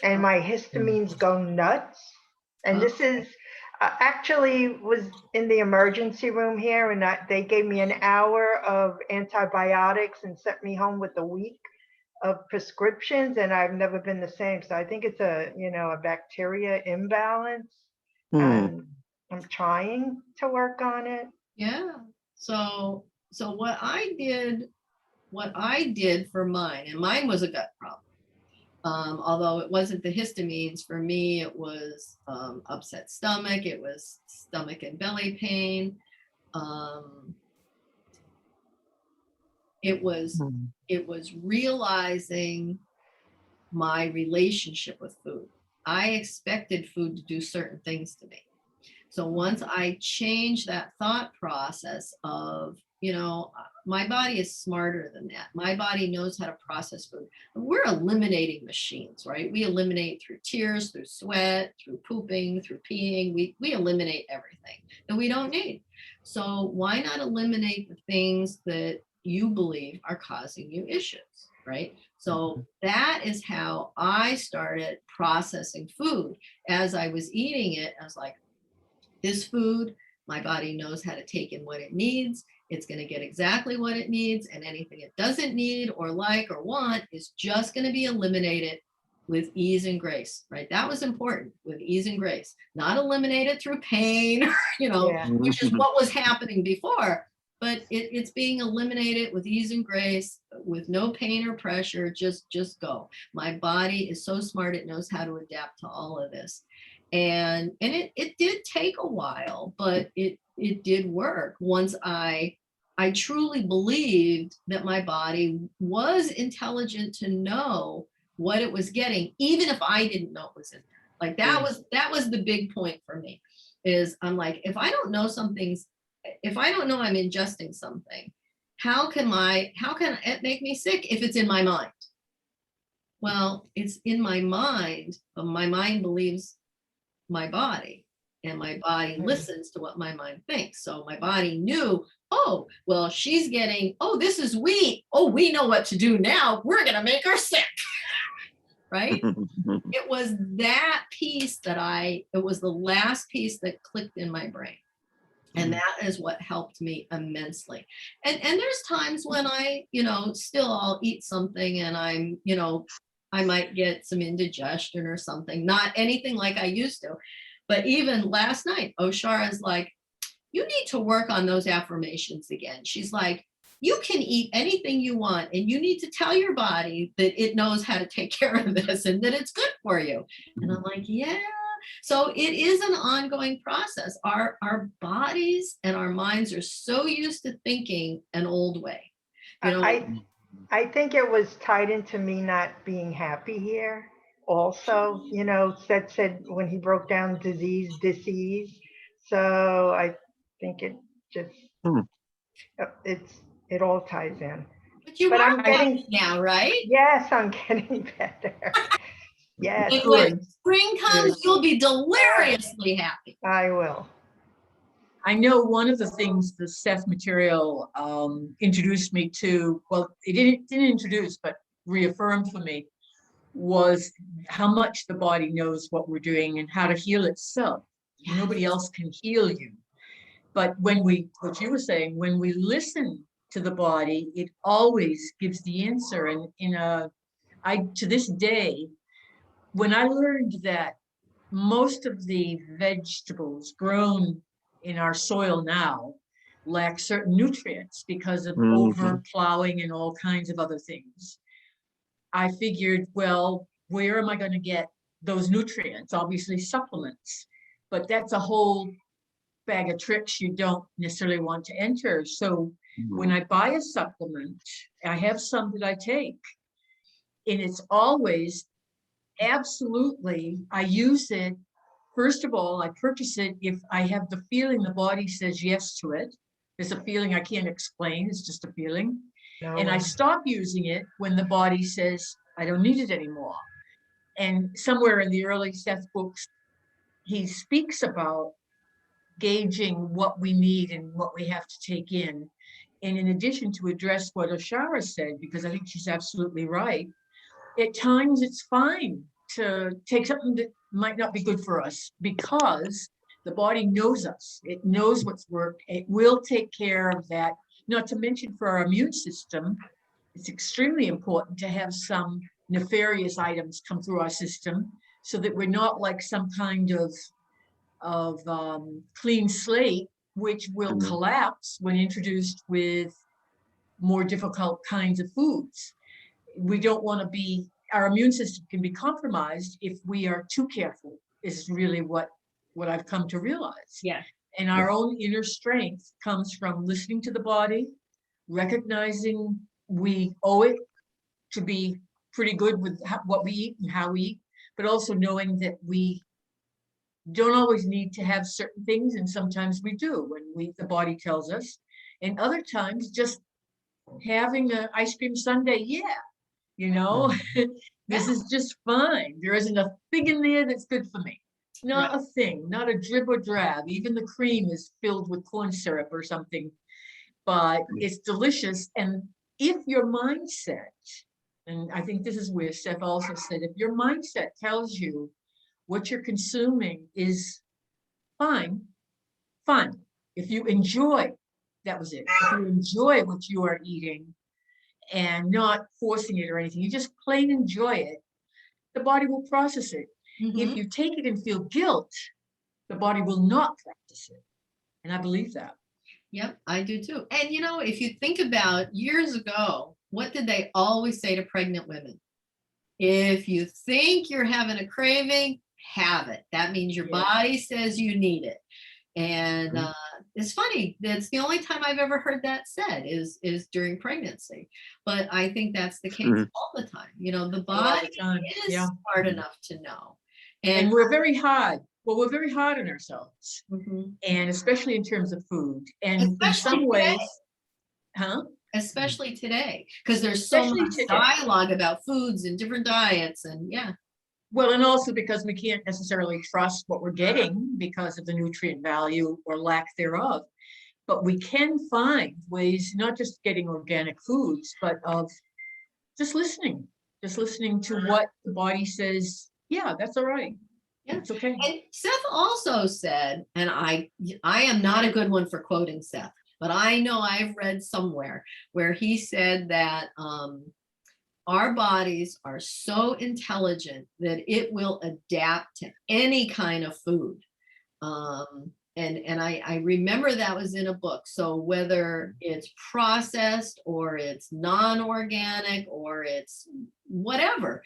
and my histamines go nuts. And this is actually was in the emergency room here, and they gave me an hour of antibiotics and sent me home with a week of prescriptions, and I've never been the same. So I think it's a bacteria imbalance, and I'm trying to work on it. Yeah. So what I did for mine, and mine was a gut problem. Although it wasn't the histamines, for me, it was upset stomach. It was stomach and belly pain. It was realizing my relationship with food. I expected food to do certain things to me. So once I changed that thought process of, you know, my body is smarter than that. My body knows how to process food. We're eliminating machines, right? We eliminate through tears, through sweat, through pooping, through peeing. We eliminate everything that we don't need. So why not eliminate the things that you believe are causing you issues, right? So that is how I started processing food. As I was eating it, I was like, this food, my body knows how to take in what it needs. It's going to get exactly what it needs, and anything it doesn't need or like or want is just going to be eliminated with ease and grace, right? That was important, with ease and grace, not eliminated through pain, Yeah. which is what was happening before, but it's being eliminated with ease and grace, with no pain or pressure. Just go. My body is so smart, it knows how to adapt to all of this. And it did take a while, but it did work once I truly believed that my body was intelligent to know what it was getting, even if I didn't know it was in there. Like that was the big point for me, is I'm like, if I don't know if I don't know I'm ingesting something, how can it make me sick if it's in my mind? Well, it's in my mind, but my mind believes my body. and my body Mhm. listens to what my mind thinks. So my body knew, oh, well, she's getting, oh, this is wheat. Oh, we know what to do now. We're going to make her sick. Right? It was that piece it was the last piece that clicked in my brain. And that is what helped me immensely. And there's times when still I'll eat something and I might get some indigestion or something, not anything like I used to. But even last night, Oshara's like, you need to work on those affirmations again. She's like, you can eat anything you want and you need to tell your body that it knows how to take care of this and that it's good for you. And I'm like, yeah. So it is an ongoing process. Our bodies and our minds are so used to thinking an old way. I think it was tied into me not being happy here. Also, Seth said when he broke down disease. So I think it just it all ties in. But you But are I'm getting happy now, right? yes, I'm getting better. Yes, And when Good. spring comes, you'll be deliriously happy. I will. I know one of the things the Seth material introduced me to, well, it didn't introduce, but reaffirmed for me, was how much the body knows what we're doing and how to heal itself. Yes. Nobody else can heal you. But what you were saying, when we listen to the body, it always gives the answer. And to this day, when I learned that most of the vegetables grown in our soil now lack certain nutrients because of over plowing and all kinds of other things, I figured, well, where am I going to get those nutrients? Obviously supplements, but that's a whole bag of tricks you don't necessarily want to enter. So when I buy a supplement, I have some that I take, and it's always absolutely, I use it. First of all, I purchase it if I have the feeling the body says yes to it. There's a feeling I can't explain, it's just a feeling. No. And I stop using it when the body says, I don't need it anymore. And somewhere in the early Seth books, he speaks about gauging what we need and what we have to take in. And in addition to address what Oshara said, because I think she's absolutely right, at times it's fine to take something that might not be good for us because the body knows us. It knows what's worked. It will take care of that. Not to mention for our immune system, it's extremely important to have some nefarious items come through our system so that we're not like some kind of clean slate, which will collapse when introduced with more difficult kinds of foods. We don't want to be, our immune system can be compromised if we are too careful, is really what I've come to realize. Yeah. And our own inner strength comes from listening to the body, recognizing we owe it to be pretty good with what we eat and how we eat, but also knowing that we don't always need to have certain things, and sometimes we do when the body tells us, and other times just having an ice cream sundae, this is just fine. There isn't a thing in there that's good for me. Not a thing, not a drib or drab. Even the cream is filled with corn syrup or something, but it's delicious. And if your mindset, and I think this is where Seth also said, if your mindset tells you what you're consuming is fine. If you enjoy, that was it. If you enjoy what you are eating and not forcing it or anything, you just plain enjoy it, the body will process it. If you take it and feel guilt, the body will not practice it. And I believe that. Yep, I do too. And if you think about years ago, what did they always say to pregnant women? If you think you're having a craving, have it. That means your body says you need it. And it's funny, that's the only time I've ever heard that said is during pregnancy. But I think that's the case all the time. The body is smart enough to know. And we're very hard. Well, we're very hard on ourselves. And especially in terms of food. And in some ways, especially today, because there's so much dialogue about foods and different diets and Well, and also because we can't necessarily trust what we're getting because of the nutrient value or lack thereof. But we can find ways, not just getting organic foods, but of just listening to what the body says. Yeah, that's all right. Yeah. It's okay. And Seth also said, and I am not a good one for quoting Seth, but I know I've read somewhere where he said that our bodies are so intelligent that it will adapt to any kind of food. And I remember that was in a book. So whether it's processed or it's non-organic or it's whatever,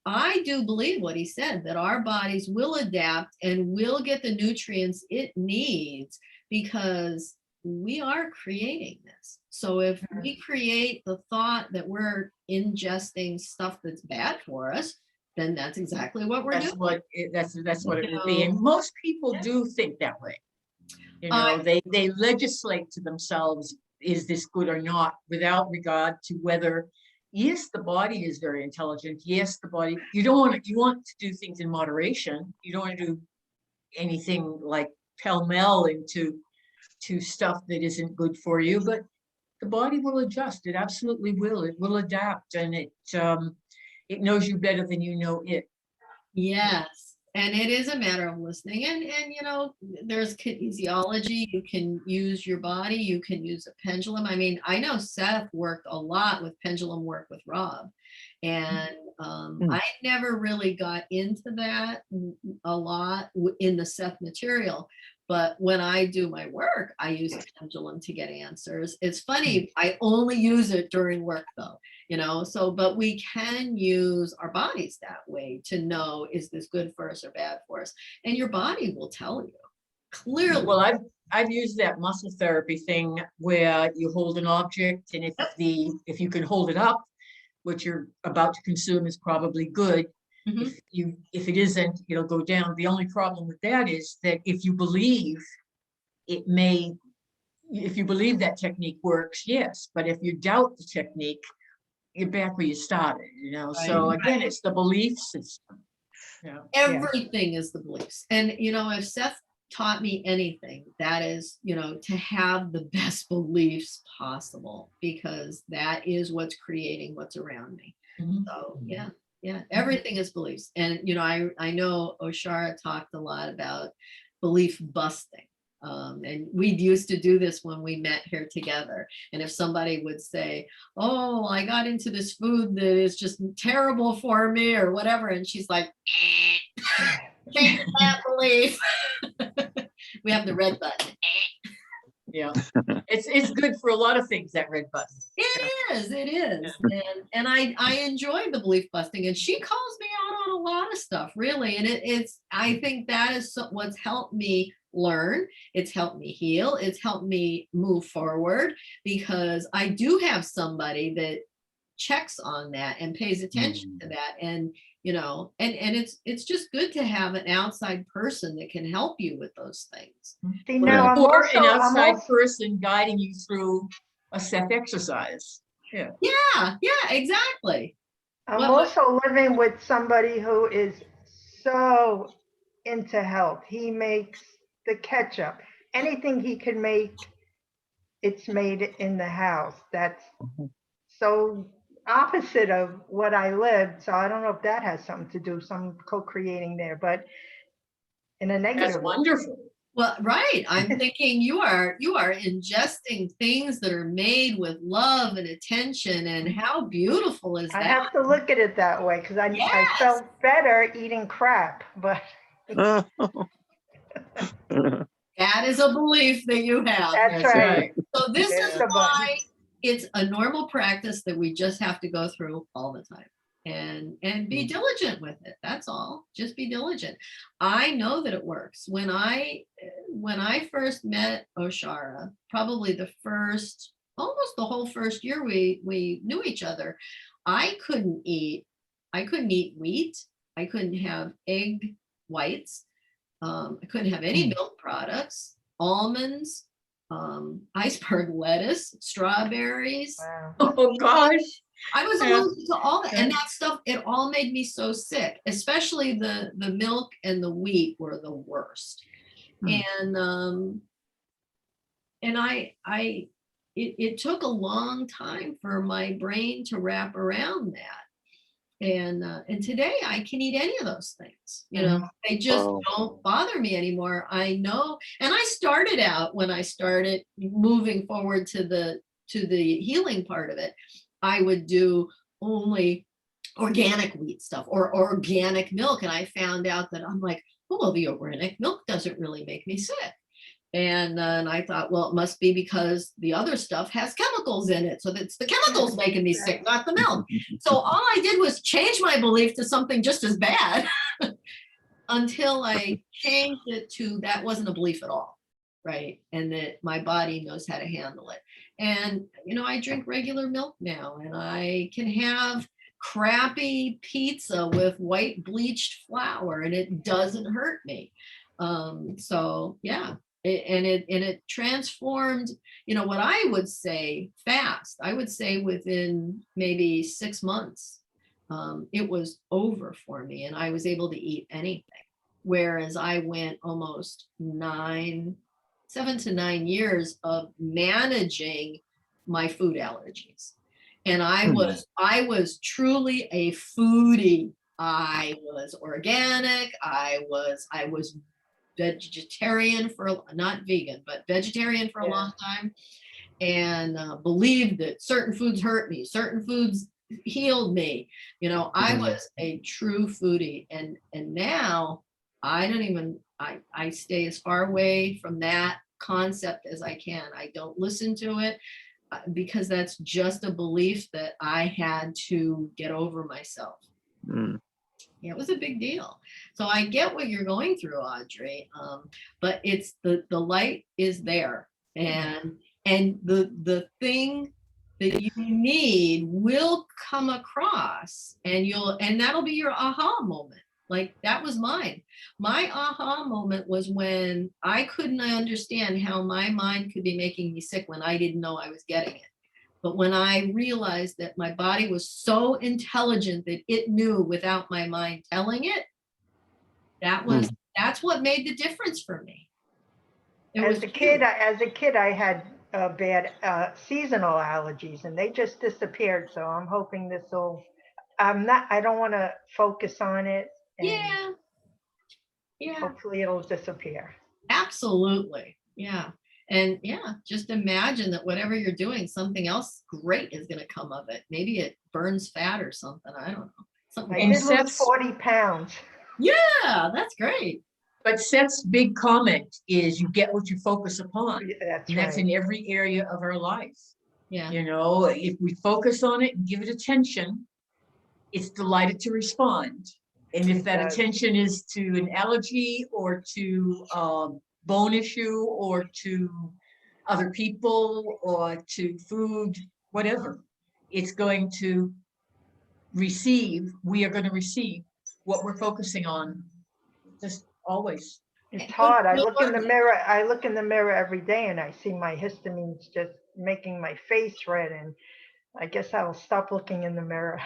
I do believe what he said, that our bodies will adapt and will get the nutrients it needs because we are creating this. So if we create the thought that we're ingesting stuff that's bad for us, then that's exactly what we're That's doing. what that's what it would be. And most people do think that way. You know, they legislate to themselves, is this good or not, without regard to whether, yes, the body is very intelligent. Yes, the body, you want to do things in moderation. You don't want to do anything like pell-mell into stuff that isn't good for you, but the body will adjust. It absolutely will. It will adapt, and it knows you better than you know it. Yes. And it is a matter of listening. And you know, there's kinesiology. You can use your body. You can use a pendulum. I mean, I know Seth worked a lot with pendulum work with Rob. And I never really got into that a lot in the Seth material. But when I do my work, I use a pendulum to get answers. It's funny, I only use it during work though, you know, so, but we can use our bodies that way to know, is this good for us or bad for us? And your body will tell you clearly. Well, I've used that muscle therapy thing where you hold an object, and if you can hold it up, what you're about to consume is probably good. If it isn't, it'll go down. The only problem with that is that if you believe that technique works, yes. But if you doubt the technique, you're back where you started, you know. Right. So again, it's the belief system. Yeah. Everything is the beliefs. And you know, if Seth taught me anything, that is, you know, to have the best beliefs possible, because that is what's creating what's around me. So yeah, everything is beliefs. And you know, I know Oshara talked a lot about belief busting. And we used to do this when we met here together. And if somebody would say, oh, I got into this food that is just terrible for me or whatever, and she's like, change that belief. We have the red button. Yeah, it's good for a lot of things, that red button. It is. And I enjoy the belief busting, and she calls me out on a lot of stuff, really. And it's I think that is what's helped me learn. It's helped me heal. It's helped me move forward, because I do have somebody that checks on that and pays attention to that. And you know, and it's just good to have an outside person that can help you with those things. See, now Or an outside person guiding you through a Seth exercise. Yeah, exactly. I'm also living with somebody who is so into health. He makes the ketchup. Anything he can make, it's made in the house. That's so opposite of what I lived. So I don't know if that has something to do, some co-creating there, but in a negative That's way. wonderful. Well, right. I'm thinking you are ingesting things that are made with love and attention, and how beautiful is that? I have to look at it that way, because I felt better eating crap, but that is a belief that you have. that's right. So this There's is the why button. it's a normal practice that we just have to go through all the time, and be diligent with it. That's all. Just be diligent. I know that it works. When I first met Oshara, probably almost the whole first year we knew each other, I couldn't eat wheat. I couldn't have egg whites. I couldn't have any milk products, almonds, iceberg lettuce, strawberries. Wow. Oh gosh. I was Yeah. allergic to all that, and Yeah. that stuff, it all made me so sick, especially the milk and the wheat were the worst. And it took a long time for my brain to wrap around that. And today I can eat any of those things, they just Wow. don't bother me anymore. I know. And I started out, when I started moving forward to the healing part of it, I would do only organic wheat stuff or organic milk. And I found out that I'm like, oh, well, the organic milk doesn't really make me sick. And I thought, well, it must be because the other stuff has chemicals in it. So that's the chemicals making me sick, not the milk. So all I did was change my belief to something just as bad until I changed it to that wasn't a belief at all. Right. And that my body knows how to handle it. And, I drink regular milk now, and I can have crappy pizza with white bleached flour and it doesn't hurt me. So yeah. It transformed, what I would say fast. I would say within maybe 6 months, it was over for me and I was able to eat anything. Whereas I went almost 7 to 9 years of managing my food allergies. And I was truly a foodie. I was organic. I was vegetarian not vegan, but vegetarian for a long time, and believed that certain foods hurt me, certain foods healed me. I was a true foodie, and now I don't even, I stay as far away from that concept as I can. I don't listen to it because that's just a belief that I had to get over myself. Yeah, it was a big deal. So I get what you're going through, Audrey. But it's the light is there, and the thing that you need will come across, and that'll be your aha moment. Like that was mine. My aha moment was when I couldn't understand how my mind could be making me sick when I didn't know I was getting it. But when I realized that my body was so intelligent that it knew without my mind telling it, that's what made the difference for me. As a kid, I had bad seasonal allergies, and they just disappeared. So I'm hoping this will. I don't want to focus on it. And Yeah. Hopefully it'll disappear. Absolutely. Yeah. And just imagine that whatever you're doing, something else great is going to come of it. Maybe it burns fat or something. I don't know. I did lose 40 pounds. Yeah, that's great. But Seth's big comment is you get what you focus upon. That's and that's right. in every area of our life. Yeah. If we focus on it and give it attention, it's delighted to respond. And if that attention is to an allergy or to bone issue or to other people or to food, whatever, it's going to we are going to receive what we're focusing on. Just always. It's hard. I look in the mirror every day and I see my histamines just making my face red, and I guess I'll stop looking in the mirror.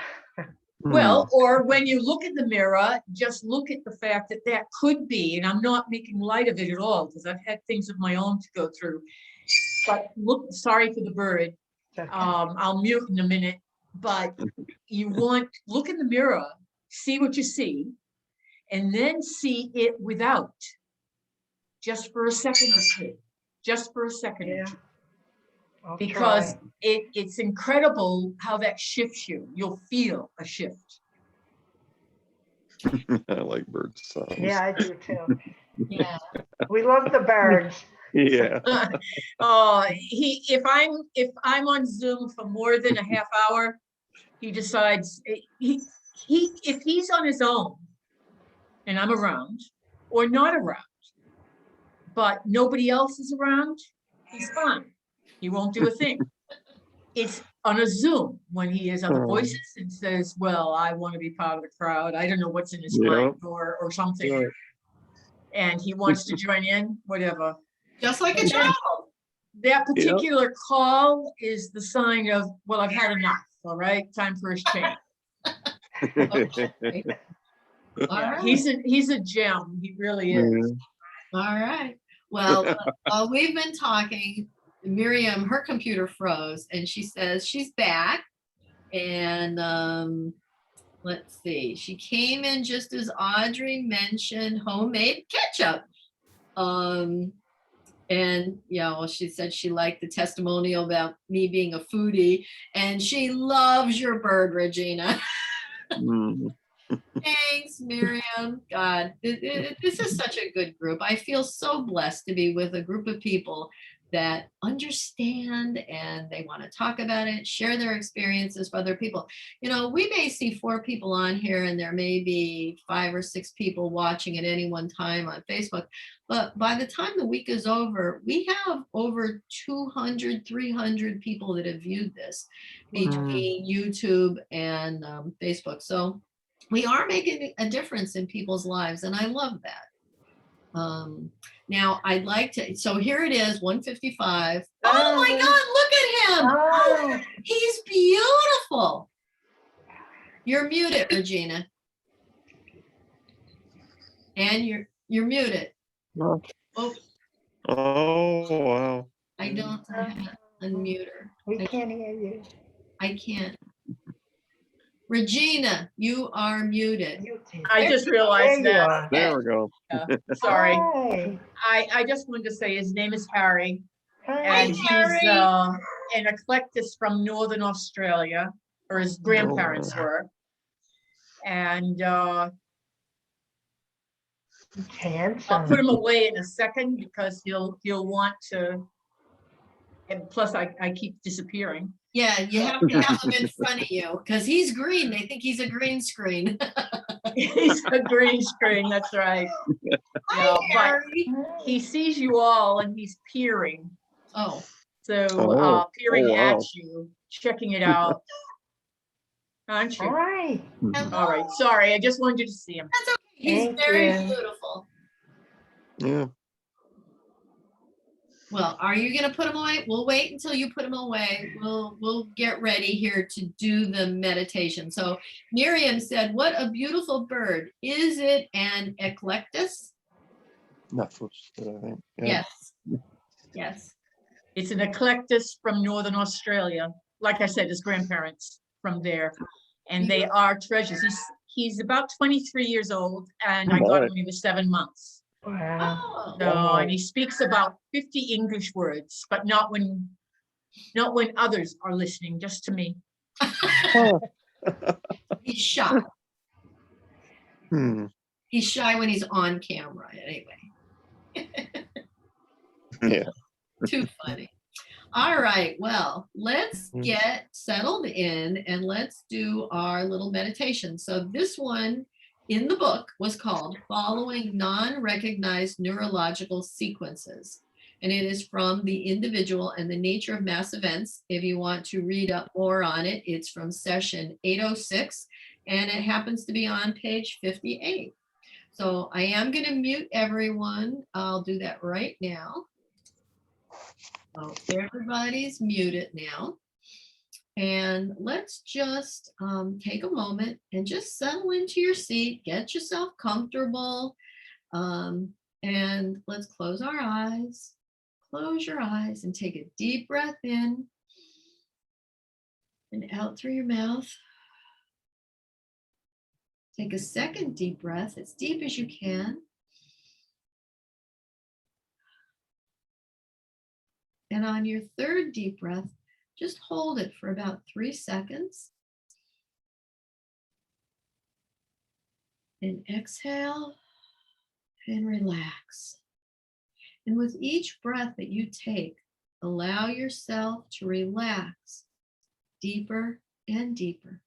Well, or when you look in the mirror, just look at the fact that that could be, and I'm not making light of it at all because I've had things of my own to go through. But sorry for the bird. Okay. I'll mute in a minute, but look in the mirror, see what you see, and then see it without, just for a second or two, just for a second or two. Because it's incredible how that shifts you. You'll feel a shift. I like bird sounds. Yeah, I do too. Yeah. We love the birds. Yeah. If I'm on Zoom for more than a half hour, he decides if he's on his own and I'm around or not around, but nobody else is around, he's fine. He won't do a thing. It's on a Zoom when he hears other voices and says, well, I want to be part of the crowd. I don't know what's in his mind or something. Right. And he wants to join in, whatever. Just like a child. That particular call is the sign of, well, I've had enough. all right? Time for a change. Okay. All Yeah, right. he's a gem. He really is. All right. Well, while we've been talking, Miriam, her computer froze and she says she's back. And let's see, she came in just as Audrey mentioned homemade ketchup. And yeah, well, she said she liked the testimonial about me being a foodie, and she loves your bird, Regina. Thanks, Miriam. God, this is such a good group. I feel so blessed to be with a group of people that understand and they want to talk about it, share their experiences with other people. You know, we may see 4 people on here and there may be 5 or 6 people watching at any one time on Facebook. But by the time the week is over, we have over 200, 300 people that have viewed this between YouTube and Facebook. So we are making a difference in people's lives, and I love that. Now I'd like to, so here it is, 1:55. Oh my God, look at him. Oh, he's beautiful. You're muted, Regina. And you're muted. Oh, wow. I don't have to unmute her. We can't hear you. I can't. Regina, you are muted. I just There realized you that. are. There we go. Sorry. Hi. I just wanted to say his name is Harry, Hi. and he's Harry. an eclectus from Northern Australia, or his grandparents were. And He's I'll handsome. put him away in a second because he'll want to. And plus, I keep disappearing. Yeah, you have to have him in front of you because he's green. They think he's a green screen. He's a green screen. That's right. Hi, No, but Harry. he sees you all and he's peering. Oh, So peering at you, checking it out. Aren't you? Hi. All right. Sorry, I just wanted you to see him. that's okay. He's Thank very you. beautiful. Yeah. Well, are you going to put him away? We'll wait until you put him away. We'll get ready here to do the meditation. So Miriam said, what a beautiful bird. Is it an eclectus? That's what she said, I think. Yeah. Yes. Yes. It's an eclectus from Northern Australia. Like I said, his grandparents from there. And they are treasures. He's about 23 years old, and I got him when he was 7 months. Wow. Oh, So, and he speaks about 50 English words, but not when others are listening, just to me. he's shy. Hmm. He's shy when he's on camera anyway. Yeah. Too funny. All right, well, let's get settled in and let's do our little meditation. So this one in the book was called Following Non-Recognized Neurological Sequences. And it is from The Individual and the Nature of Mass Events. If you want to read up more on it, it's from session 806, and it happens to be on page 58. So I am going to mute everyone. I'll do that right now. So everybody's muted now. And let's just take a moment and just settle into your seat, get yourself comfortable, and let's close our eyes. Close your eyes and take a deep breath in and out through your mouth. Take a second deep breath, as deep as you can. And on your third deep breath, just hold it for about 3 seconds. And exhale and relax. And with each breath that you take, allow yourself to relax deeper and deeper.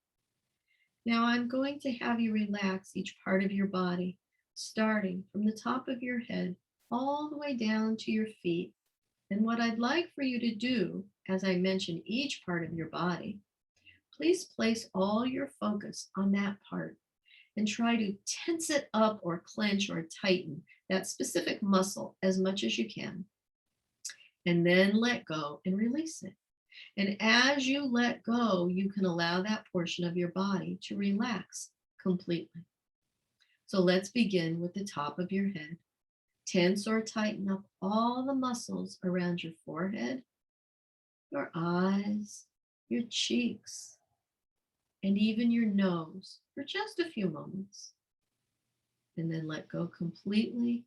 Now I'm going to have you relax each part of your body, starting from the top of your head all the way down to your feet. And what I'd like for you to do, as I mention each part of your body, please place all your focus on that part and try to tense it up or clench or tighten that specific muscle as much as you can. And then let go and release it. And as you let go, you can allow that portion of your body to relax completely. So let's begin with the top of your head. Tense or tighten up all the muscles around your forehead, your eyes, your cheeks, and even your nose for just a few moments. And then let go completely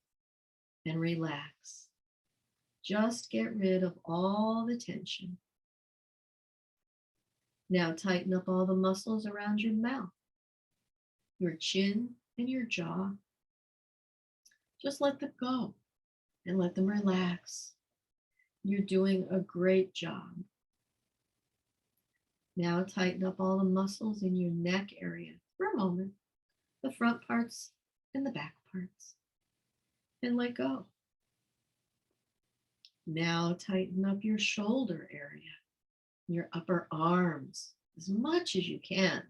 and relax. Just get rid of all the tension. Now tighten up all the muscles around your mouth, your chin, and your jaw. Just let them go and let them relax. You're doing a great job. Now tighten up all the muscles in your neck area for a moment, the front parts and the back parts, and let go. Now tighten up your shoulder area, your upper arms as much as you can.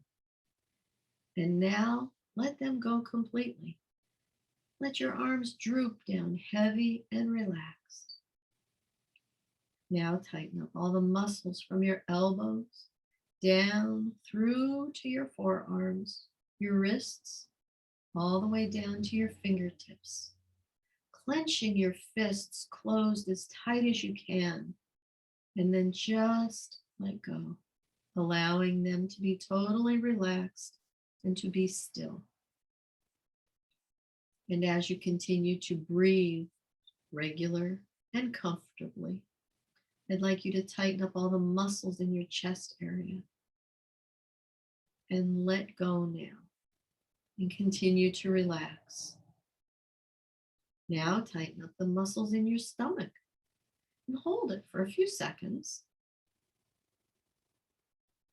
And now let them go completely. Let your arms droop down heavy and relaxed. Now tighten up all the muscles from your elbows down through to your forearms, your wrists, all the way down to your fingertips. Clenching your fists closed as tight as you can, and then just let go, allowing them to be totally relaxed and to be still. And as you continue to breathe regular and comfortably, I'd like you to tighten up all the muscles in your chest area and let go now and continue to relax. Now tighten up the muscles in your stomach and hold it for a few seconds.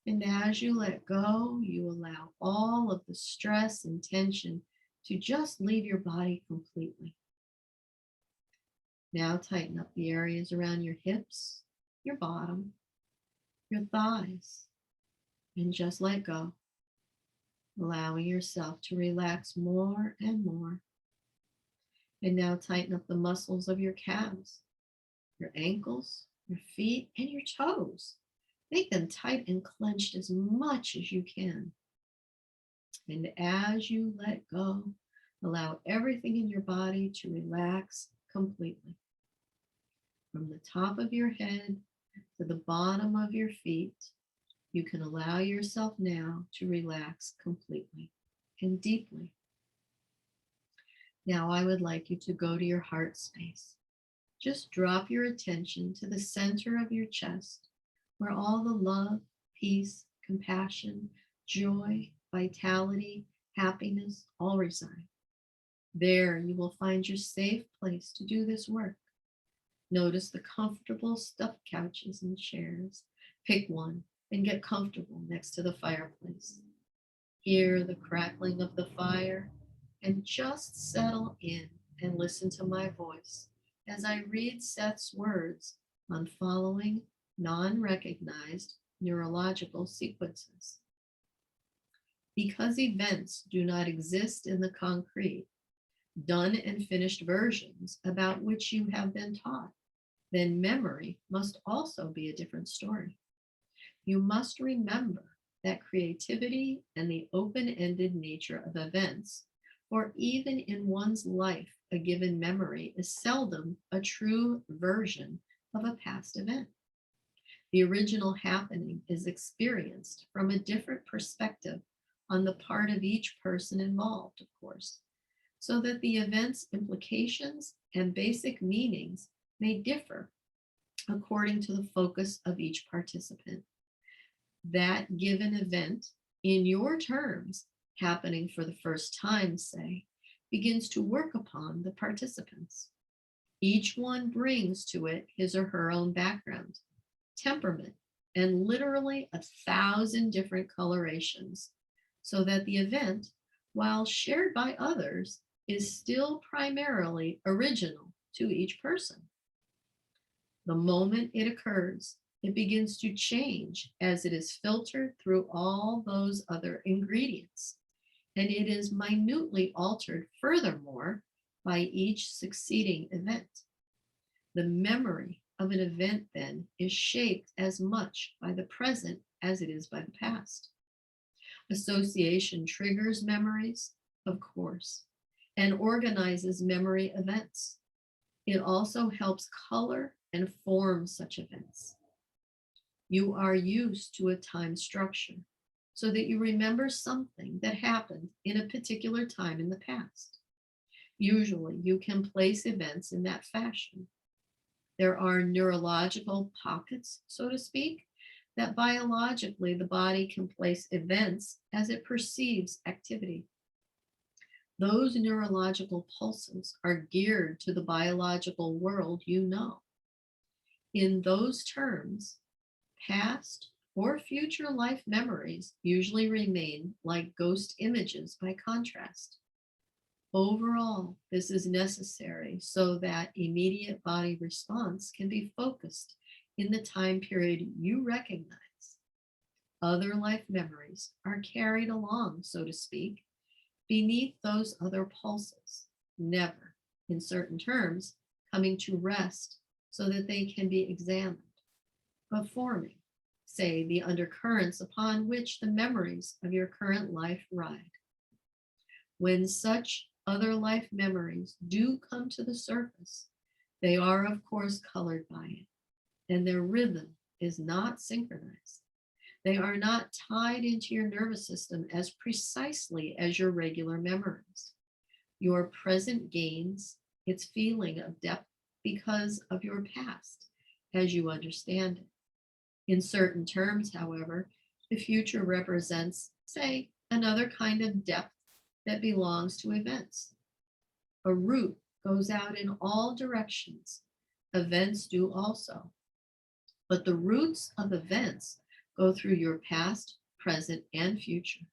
And as you let go, you allow all of the stress and tension to just leave your body completely. Now tighten up the areas around your hips, your bottom, your thighs, and just let go, allowing yourself to relax more and more. And now tighten up the muscles of your calves, your ankles, your feet, and your toes. Make them tight and clenched as much as you can. And as you let go, allow everything in your body to relax completely. From the top of your head to the bottom of your feet, you can allow yourself now to relax completely and deeply. Now I would like you to go to your heart space. Just drop your attention to the center of your chest, where all the love, peace, compassion, joy, vitality, happiness all reside. There you will find your safe place to do this work. Notice the comfortable stuffed couches and chairs. Pick one and get comfortable next to the fireplace. Hear the crackling of the fire and just settle in and listen to my voice as I read Seth's words on following non-recognized neurological sequences. Because events do not exist in the concrete, done and finished versions about which you have been taught, then memory must also be a different story. You must remember that creativity and the open-ended nature of events, or even in one's life, a given memory is seldom a true version of a past event. The original happening is experienced from a different perspective on the part of each person involved, of course, so that the event's implications and basic meanings may differ according to the focus of each participant. That given event, in your terms, happening for the first time, say, begins to work upon the participants. Each one brings to it his or her own background, temperament, and literally 1,000 different colorations, so that the event, while shared by others, is still primarily original to each person. The moment it occurs, it begins to change as it is filtered through all those other ingredients, and it is minutely altered furthermore by each succeeding event. The memory of an event then is shaped as much by the present as it is by the past. Association triggers memories, of course, and organizes memory events. It also helps color and form such events. You are used to a time structure so that you remember something that happened in a particular time in the past. Usually, you can place events in that fashion. There are neurological pockets, so to speak, that biologically the body can place events as it perceives activity. Those neurological pulses are geared to the biological world you know. In those terms, past or future life memories usually remain like ghost images by contrast. Overall, this is necessary so that immediate body response can be focused in the time period you recognize. Other life memories are carried along, so to speak, beneath those other pulses, never, in certain terms, coming to rest so that they can be examined, but forming, say, the undercurrents upon which the memories of your current life ride. When such other life memories do come to the surface, they are, of course, colored by it, and their rhythm is not synchronized. They are not tied into your nervous system as precisely as your regular memories. Your present gains its feeling of depth because of your past, as you understand it. In certain terms, however, the future represents, say, another kind of depth that belongs to events. A route goes out in all directions. Events do also. But the roots of events go through your past, present, and future.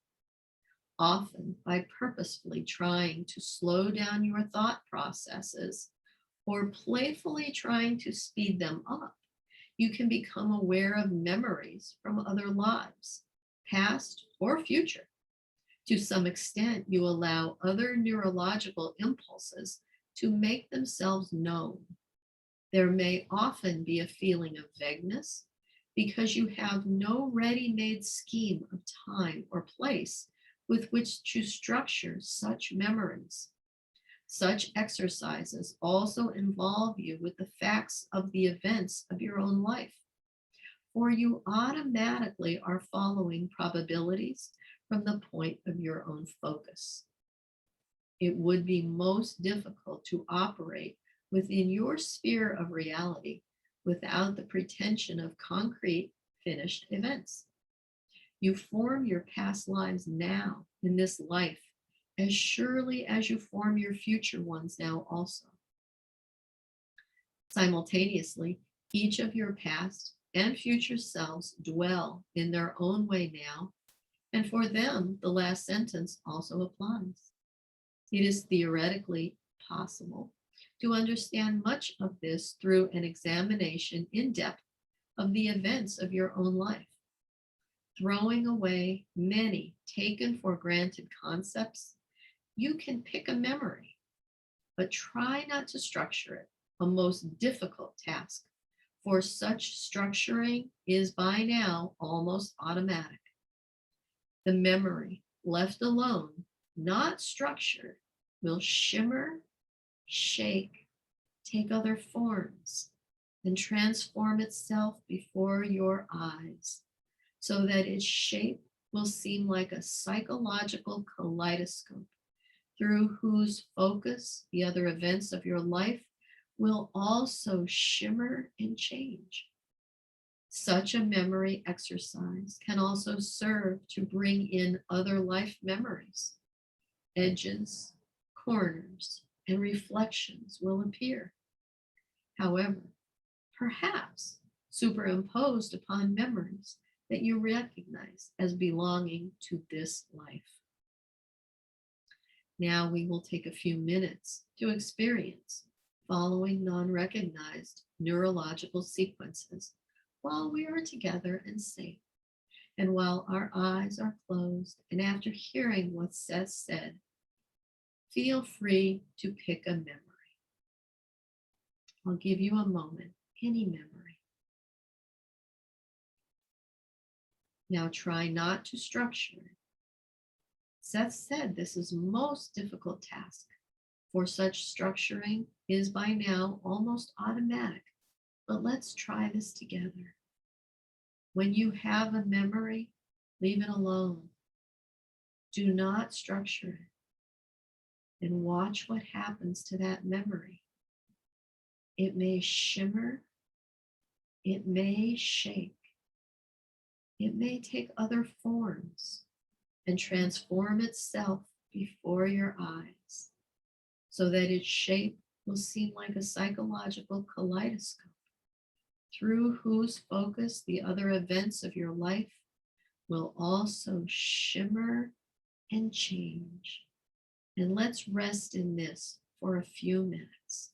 Often by purposefully trying to slow down your thought processes or playfully trying to speed them up, you can become aware of memories from other lives, past or future. To some extent, you allow other neurological impulses to make themselves known. There may often be a feeling of vagueness because you have no ready-made scheme of time or place with which to structure such memories. Such exercises also involve you with the facts of the events of your own life, for you automatically are following probabilities from the point of your own focus. It would be most difficult to operate within your sphere of reality without the pretension of concrete, finished events. You form your past lives now in this life as surely as you form your future ones now also. Simultaneously, each of your past and future selves dwell in their own way now, and for them, the last sentence also applies. It is theoretically possible to understand much of this through an examination in depth of the events of your own life. Throwing away many taken for granted concepts, you can pick a memory, but try not to structure it, a most difficult task, for such structuring is by now almost automatic. The memory left alone, not structured, will shimmer, shake, take other forms, and transform itself before your eyes, so that its shape will seem like a psychological kaleidoscope, through whose focus the other events of your life will also shimmer and change. Such a memory exercise can also serve to bring in other life memories. Edges, corners, and reflections will appear. However, perhaps superimposed upon memories that you recognize as belonging to this life. Now we will take a few minutes to experience following non-recognized neurological sequences while we are together and safe, and while our eyes are closed, and after hearing what Seth said, feel free to pick a memory. I'll give you a moment any memory. Now try not to structure it. Seth said this is most difficult task, for such structuring is by now almost automatic. But let's try this together. When you have a memory, leave it alone. Do not structure it. And watch what happens to that memory. It may shimmer. It may shake. It may take other forms and transform itself before your eyes, so that its shape will seem like a psychological kaleidoscope, through whose focus the other events of your life will also shimmer and change. And let's rest in this for a few minutes.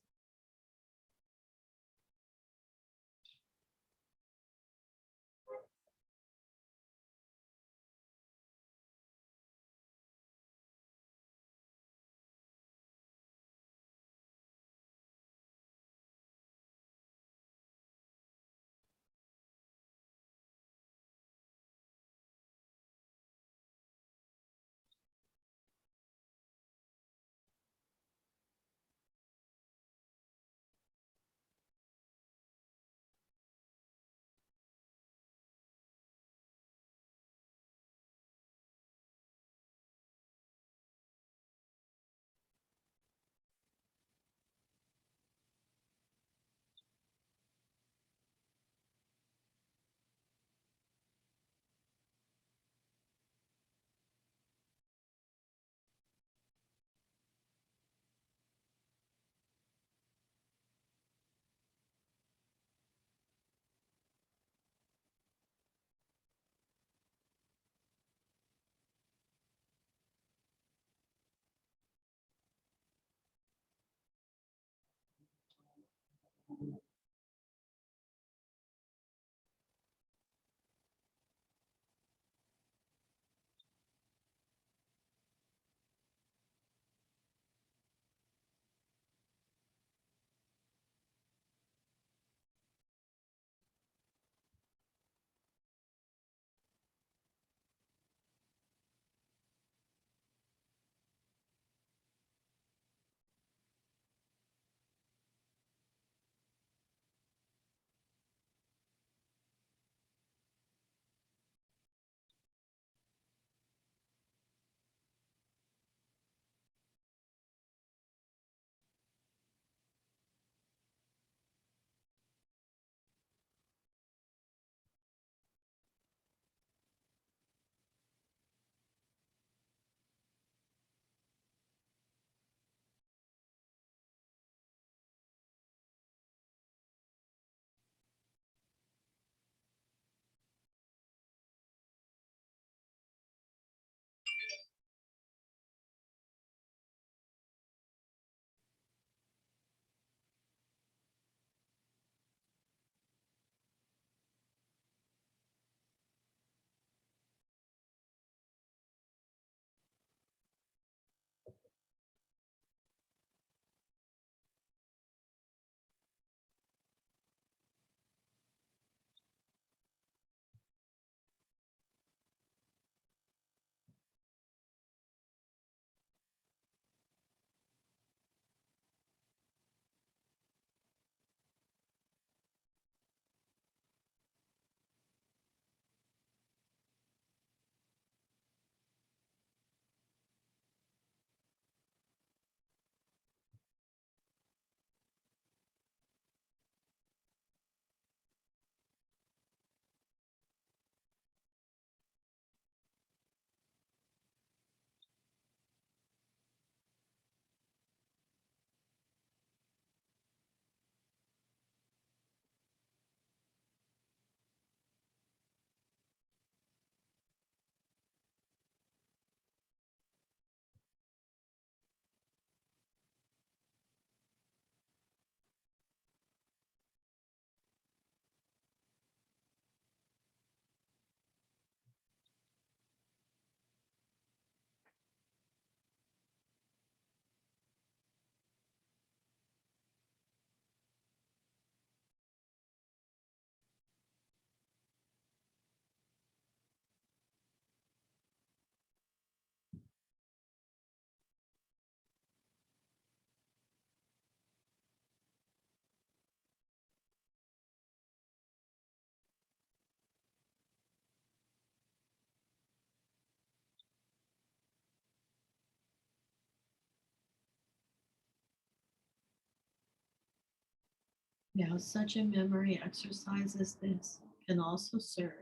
Now, such a memory exercise as this can also serve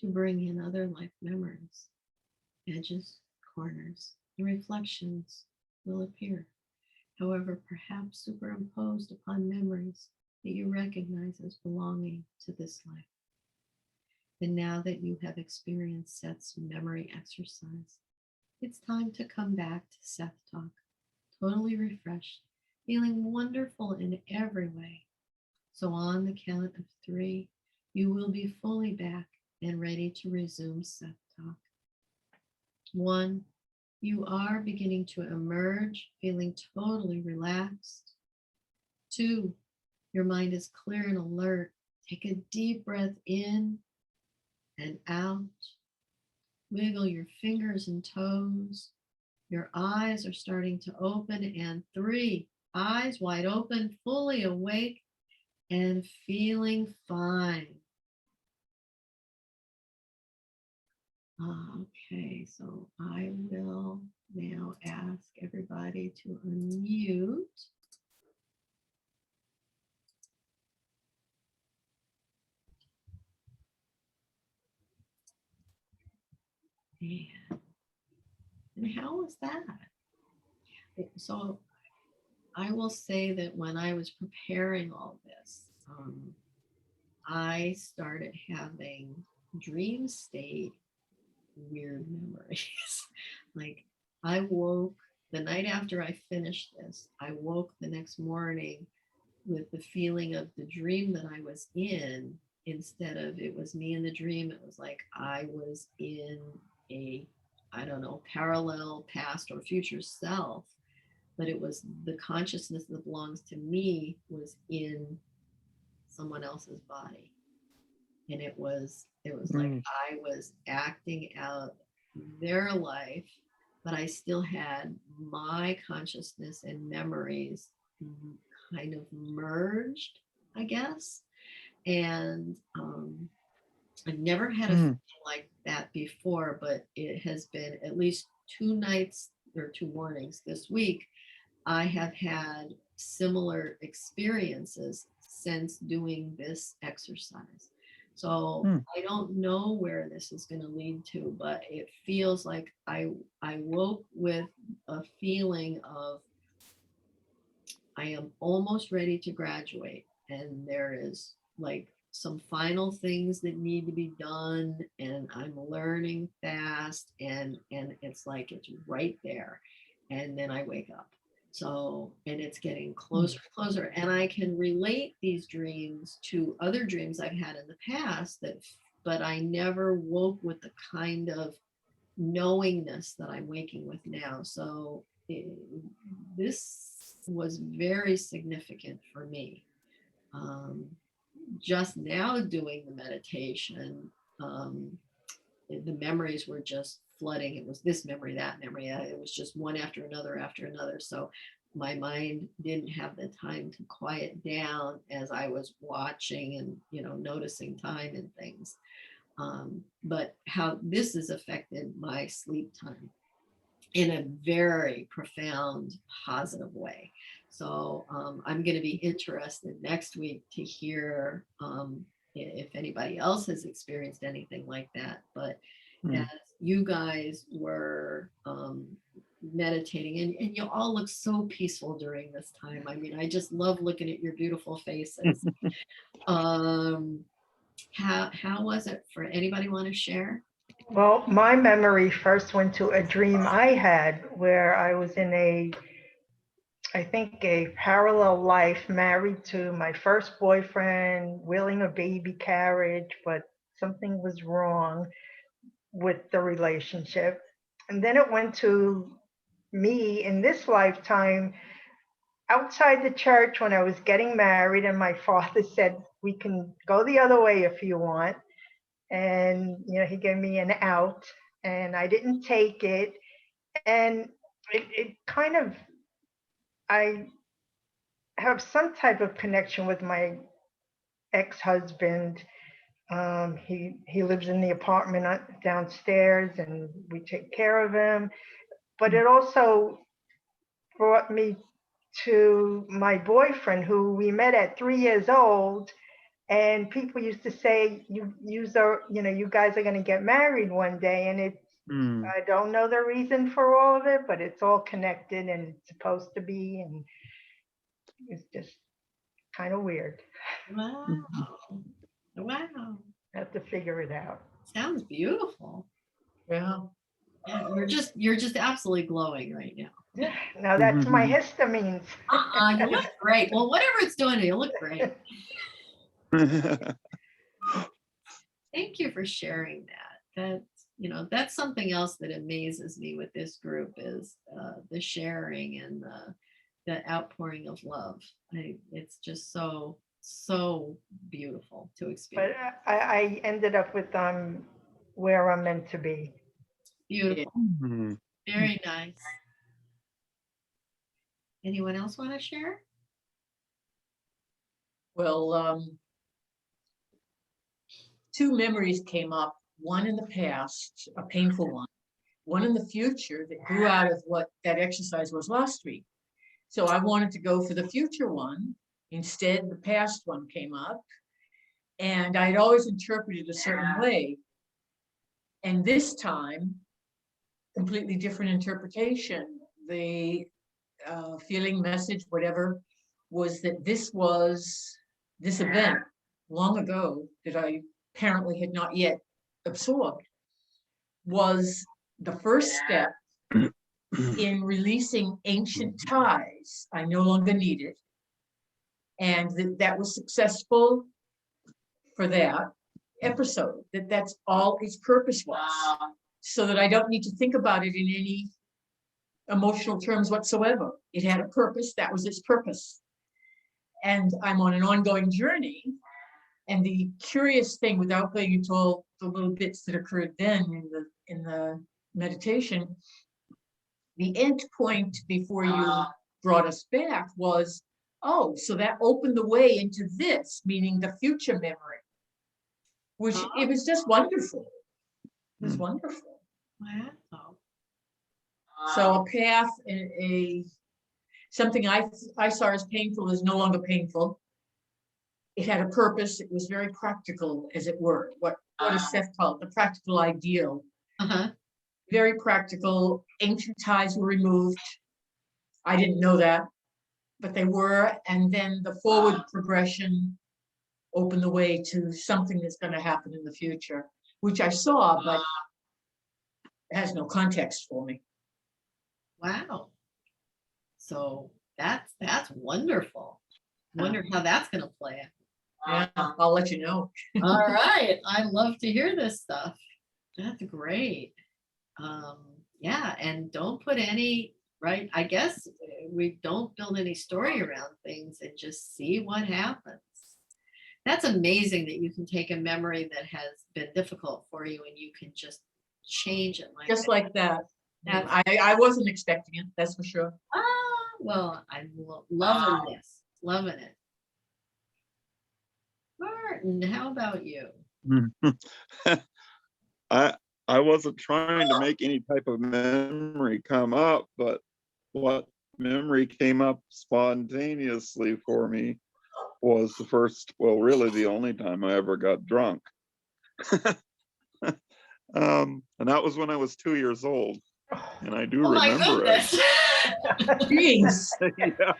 to bring in other life memories. Edges, corners, and reflections will appear, however, perhaps superimposed upon memories that you recognize as belonging to this life. And now that you have experienced Seth's memory exercise, it's time to come back to Seth Talk, totally refreshed, feeling wonderful in every way. So on the count of 3, you will be fully back and ready to resume Seth Talk. 1, you are beginning to emerge, feeling totally relaxed. 2, your mind is clear and alert. Take a deep breath in and out. Wiggle your fingers and toes. Your eyes are starting to open. And 3, eyes wide open, fully awake and feeling fine. Okay, so I will now ask everybody to unmute. And how was that? So I will say that when I was preparing all this, I started having dream state weird memories. Like I woke the night after I finished this, I woke the next morning with the feeling of the dream that I was in. Instead of it was me in the dream, it was like I was in a, I don't know, parallel past or future self, but it was the consciousness that belongs to me was in someone else's body. And it was like I was acting out their life, but I still had my consciousness and memories kind of merged, I guess. And I've never had a feeling like that before, but it has been at least 2 nights or 2 mornings this week. I have had similar experiences since doing this exercise. So I don't know where this is going to lead to, but it feels like I woke with a feeling of I am almost ready to graduate, and there is like some final things that need to be done, and I'm learning fast, and it's like it's right there, and then I wake up. So, and it's getting closer and closer, and I can relate these dreams to other dreams I've had in the past but I never woke with the kind of knowingness that I'm waking with now. So this was very significant for me. Just now doing the meditation, the memories were just flooding. It was this memory, that memory. It was just one after another. So my mind didn't have the time to quiet down as I was watching and, noticing time and things. But how this has affected my sleep time in a very profound, positive way. So I'm going to be interested next week to hear if anybody else has experienced anything like that. But as you guys were meditating, and you all look so peaceful during this time. I mean, I just love looking at your beautiful faces. How was it for anybody want to share? Well, my memory first went to a dream I had where I was in I think a parallel life, married to my first boyfriend, wheeling a baby carriage, but something was wrong with the relationship. And then it went to me in this lifetime outside the church when I was getting married, and my father said, "We can go the other way if you want." And he gave me an out, and I didn't take it. And it kind of, I have some type of connection with my ex-husband. He lives in the apartment downstairs, and we take care of him. But it also brought me to my boyfriend, who we met at 3 years old. And people used to say, you guys are going to get married one day. And I don't know the reason for all of it, but it's all connected and it's supposed to be. And it's just kind of weird. Wow. Wow. I have to figure it out. Sounds beautiful. Yeah. Yeah, you're just absolutely glowing right now. Now that's my histamines. You look great. Well, whatever it's doing, you look great. Thank you for sharing that. That's something else that amazes me with this group is the sharing and the outpouring of love. It's just so beautiful to But experience. I ended up with where I'm meant to be. Beautiful. Very nice. Anyone else want to share? Well, two memories came up, one in the past, a painful one in the future that grew out of what that exercise was last week. So I wanted to go for the future one. Instead, the past one came up, and I'd always interpreted a certain way. And this time, completely different interpretation. The feeling, message, whatever, was that this event long ago that I apparently had not yet absorbed was the first step in releasing ancient ties I no longer needed. And that was successful for that episode, that's all its purpose was. So that I don't need to think about it in any emotional terms whatsoever. It had a purpose, that was its purpose. And I'm on an ongoing journey. And the curious thing, without going into all the little bits that occurred then in the meditation, the end point before you brought us back was, oh, so that opened the way into this, meaning the future memory, which it was just wonderful. It was wonderful. Wow. So a path, something I saw as painful is no longer painful. It had a purpose. It was very practical, as it were. What does Seth call it? The practical ideal. Very practical. Ancient ties were removed. I didn't know that, but they were. And then the forward progression opened the way to something that's going to happen in the future, which I saw, but it has no context for me. Wow. So that's wonderful. Wonder how that's going to play. Yeah, I'll let you know. All right. I love to hear this stuff. That's great. Yeah, and don't put any, right? I guess we don't build any story around things and just see what happens. That's amazing that you can take a memory that has been difficult for you and you can just change it like Just that. like that. I wasn't expecting it, that's for sure. Well, I'm loving this, loving it. Martyn, how about you? I wasn't trying to make any type of memory come up, but what memory came up spontaneously for me was the first, well, really the only time I ever got drunk. And that was when I was 2 years old. And I do remember it. Jeez. Yeah.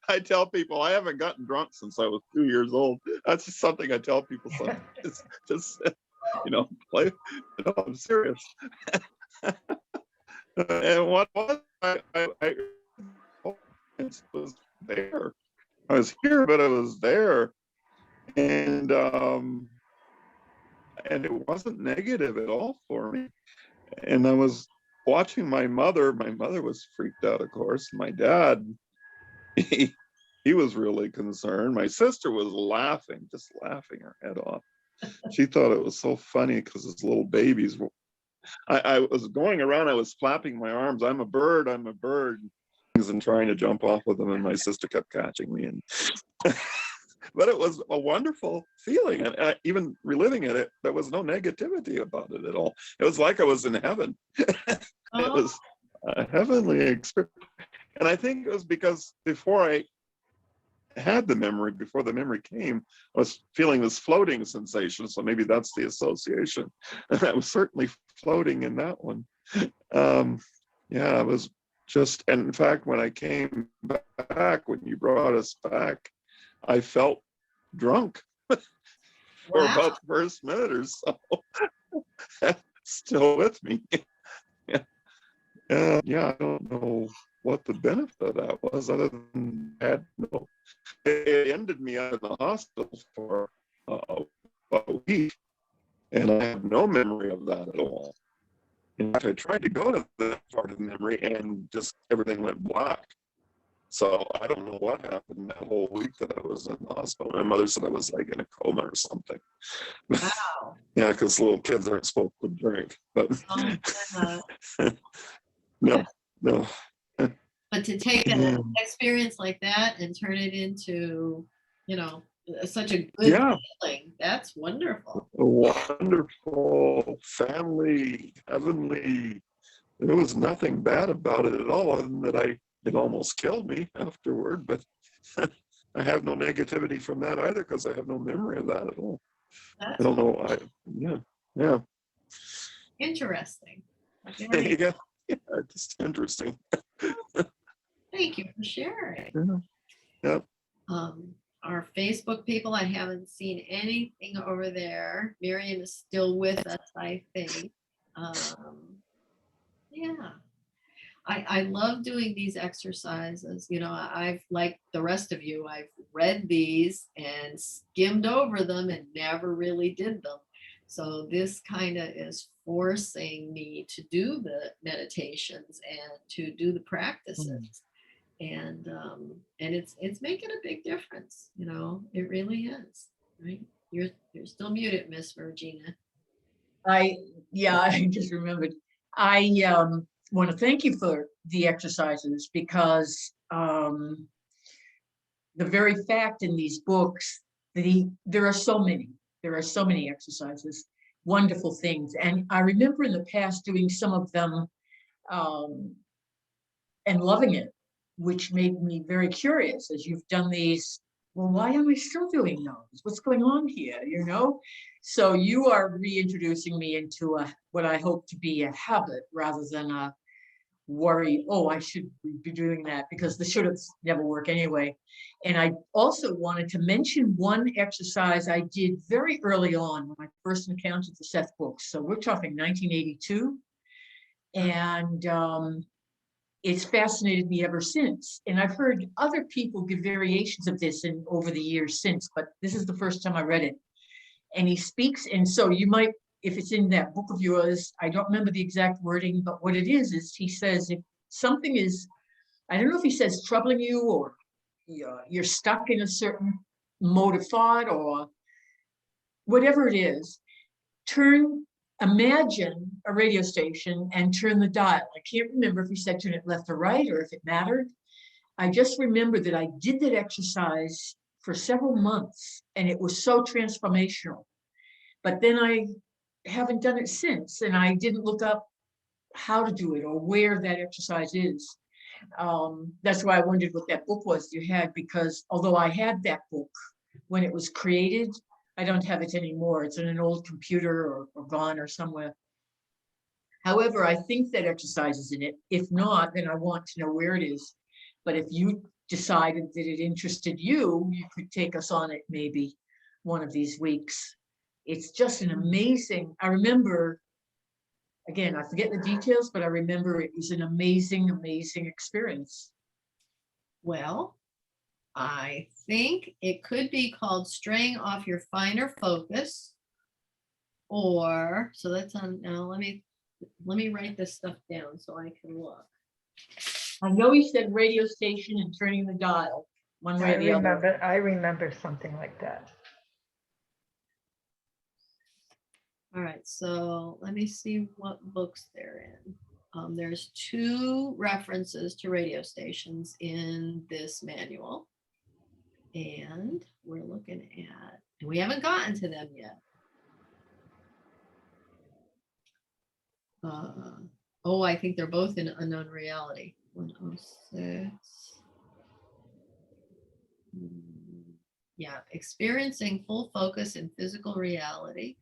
I tell people I haven't gotten drunk since I was 2 years old. That's just something I tell people sometimes. Just play. I'm serious. And what was I was there. I was here, but I was there, and it wasn't negative at all for me. And I was watching my mother. My mother was freaked out, of course. My dad, he was really concerned. My sister was laughing, just laughing her head off. She thought it was so funny because his little babies were. I was going around, I was flapping my arms. I'm a bird, and trying to jump off with them, and my sister kept catching me. And but it was a wonderful feeling, and even reliving it, there was no negativity about it at all. It was like I was in heaven. It was a heavenly experience. And I think it was because before I had the memory, before the memory came, I was feeling this floating sensation. So maybe that's the association. And I was certainly floating in that one. Yeah, I was just, and in fact, when I came back, when you brought us back, I felt drunk for Wow. about the first minute or so. Still with me. Yeah, I don't know what the benefit of that was, other than it ended me out of the hospital for about a week, and I have no memory of that at all. In fact, I tried to go to that part of the memory, and just everything went black. So I don't know what happened that whole week that I was in the hospital. My mother said I was like in a coma or something. Wow. Yeah, because little kids aren't supposed to drink. But no. But to take Yeah. an experience like that and turn it into, such a good Yeah, feeling, that's wonderful. a wonderful family, heavenly. There was nothing bad about it at all, other than that it almost killed me afterward. But I have no negativity from that either, because I have no memory of that at all. I That's don't know. Yeah. interesting. Yeah, Very- yeah, just interesting. Thank you for sharing. Yeah. Our Facebook people, I haven't seen anything over there. Miriam is still with us, I think. Yeah. I love doing these exercises. I've, like the rest of you, I've read these and skimmed over them and never really did them. So this kind of is forcing me to do the meditations and to do the practices. And it's making a big difference. It really is. Right? You're still muted, Miss Regina. I just remembered. I want to thank you for the exercises, because the very fact in these books that there are so many exercises, wonderful things. And I remember in the past doing some of them and loving it, which made me very curious. As you've done these, well, why am I still doing those? What's going on here? So you are reintroducing me into what I hope to be a habit, rather than a worry, oh, I should be doing that, because the should have never work anyway. And I also wanted to mention one exercise I did very early on when I first encountered the Seth books. So we're talking 1982. And it's fascinated me ever since. And I've heard other people give variations of this over the years since, but this is the first time I read it. And he speaks, and so you might, if it's in that book of yours, I don't remember the exact wording, but what it is he says, if something is, I don't know if he says troubling you, or you're stuck in a certain mode of thought, or whatever it is, imagine a radio station and turn the dial. I can't remember if he said turn it left or right, or if it mattered. I just remember that I did that exercise for several months, and it was so transformational. But then I haven't done it since, and I didn't look up how to do it or where that exercise is. That's why I wondered what that book was you had, because although I had that book when it was created, I don't have it anymore. It's in an old computer or gone or somewhere. However, I think that exercise is in it. If not, then I want to know where it is. But if you decided that it interested you, you could take us on it maybe one of these weeks. It's just an amazing, I remember, again, I forget the details, but I remember it was an amazing, amazing experience. Well, I think it could be called straying off your finer focus, or, so that's on, now let me write this stuff down so I can look. I know he said radio station and turning the dial, one way or the other. I remember something like that. All right, so let me see what books they're in. There's 2 references to radio stations in this manual. And we're looking at, and we haven't gotten to them yet. I think they're both in Unknown Reality. 106. Yeah, experiencing full focus in physical reality.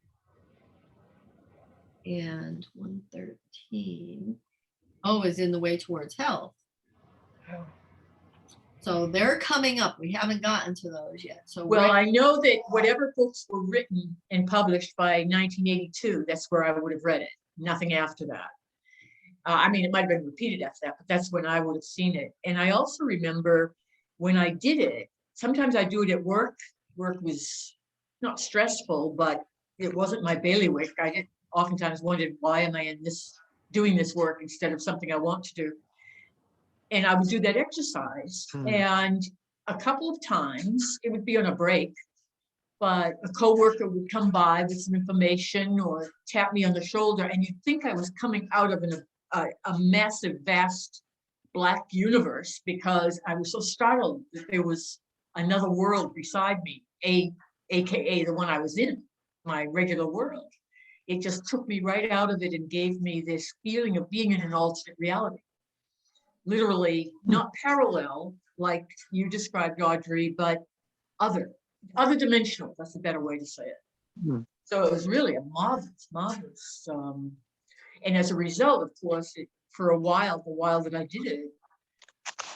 And 113. Oh, is in the way towards health. Oh. So they're coming up. We haven't gotten to those yet. So Well, I know that whatever books were written and published by 1982, that's where I would have read it. Nothing after that. I mean, it might have been repeated after that, but that's when I would have seen it. And I also remember when I did it, sometimes I do it at work. Work was not stressful, but it wasn't my bailiwick. I oftentimes wondered, why am I doing this work instead of something I want to do? And I would do that exercise. And a couple of times, it would be on a break, but a coworker would come by with some information or tap me on the shoulder, and you'd think I was coming out of a massive, vast black universe, because I was so startled that there was another world beside me, aka the one I was in, my regular world. It just took me right out of it and gave me this feeling of being in an alternate reality. Literally not parallel, like you described, Audrey, but other dimensional. That's a better way to say it. So it was really a marvelous. And as a result, of course, for a while, the while that I did it,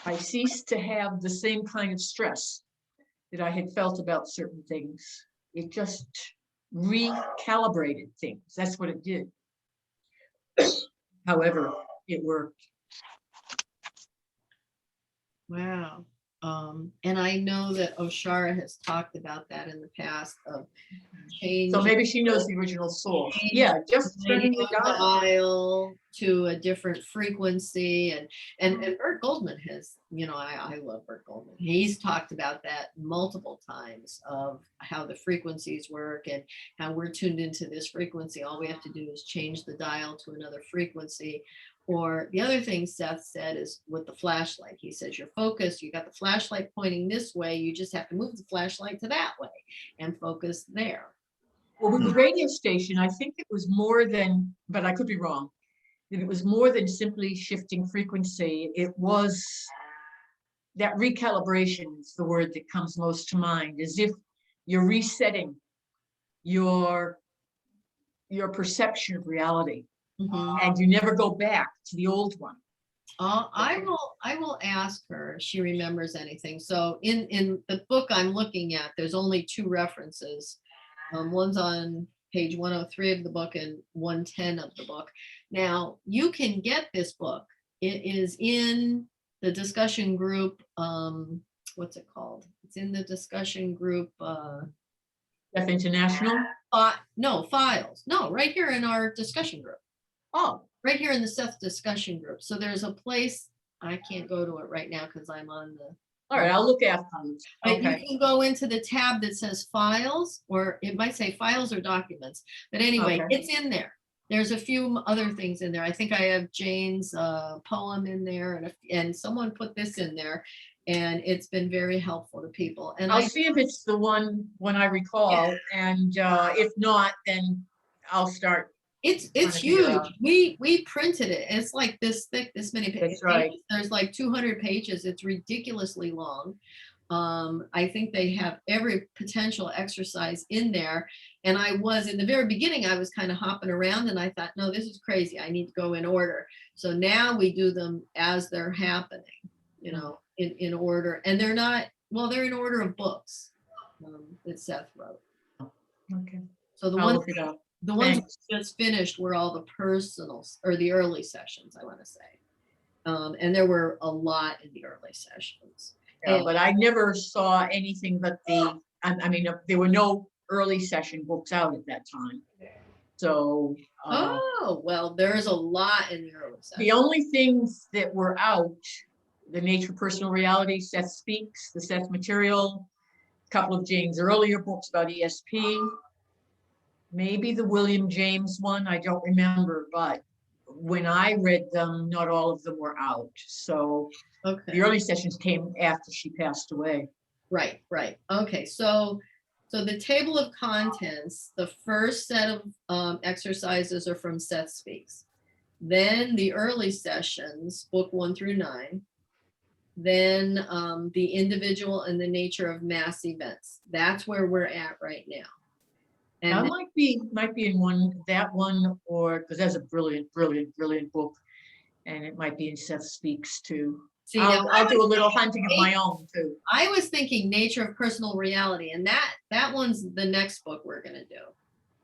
I ceased to have the same kind of stress that I had felt about certain things. It just recalibrated things. That's what it did. However, it worked. Wow. And I know that Oshara has talked about that in the past of change. So maybe she knows the original source. Yeah, just turning the dial to a different frequency. And Bert Goldman has, I love Bert Goldman. He's talked about that multiple times of how the frequencies work and how we're tuned into this frequency. All we have to do is change the dial to another frequency. Or the other thing Seth said is with the flashlight. He says you're focused, you got the flashlight pointing this way, you just have to move the flashlight to that way and focus there. Well, with the radio station, I think it was more than, but I could be wrong, that it was more than simply shifting frequency. It was that recalibration is the word that comes most to mind, as if you're resetting your perception of reality. And you never go back to the old one. I will ask her if she remembers anything. So in the book I'm looking at, there's only 2 references. One's on page 103 of the book and 110 of the book. Now you can get this book. It is in the discussion group. What's it called? It's in the discussion group. Seth International? No, Files. No, right here in our discussion group. Oh, right here in the Seth discussion group. So there's a place, I can't go to it right now because I'm on the. All right, I'll look after it. But you can go into the tab that says files, or it might say files or documents. But anyway, it's in there. There's a few other things in there. I think I have Jane's poem in there, and someone put this in there, and it's been very helpful to people. And I'll see if it's the one I recall, and if not, then I'll start. It's huge. We printed it. It's like this thick, this many pages. That's right. There's like 200 pages. It's ridiculously long. I think they have every potential exercise in there. And I was in the very beginning, I was kind of hopping around and I thought, no, this is crazy. I need to go in order. So now we do them as they're happening, in order. And they're not, well, they're in order of books that Seth wrote. Okay. So the ones we just finished were all the personals or the early sessions, I want to say. And there were a lot in the early sessions. Yeah, but I never saw anything but I mean, there were no early session books out at that time. So. Well, there's a lot in the early session. The only things that were out, the Nature Personal Reality, Seth Speaks, the Seth Material, a couple of Jane's earlier books about ESP, maybe the William James one, I don't remember, but when I read them, not all of them were out. So the early sessions came after she passed away. Right. Okay, so the table of contents, the first set of exercises are from Seth Speaks. then the early sessions, book 1 through 9, then the individual and the nature of mass events. That's where we're at right now. That And might be in that one, or because that's a brilliant book, and it might be in Seth Speaks too. see, now I'll do a little hunting of my own too. I was thinking nature of personal reality, and that one's the next book we're gonna do.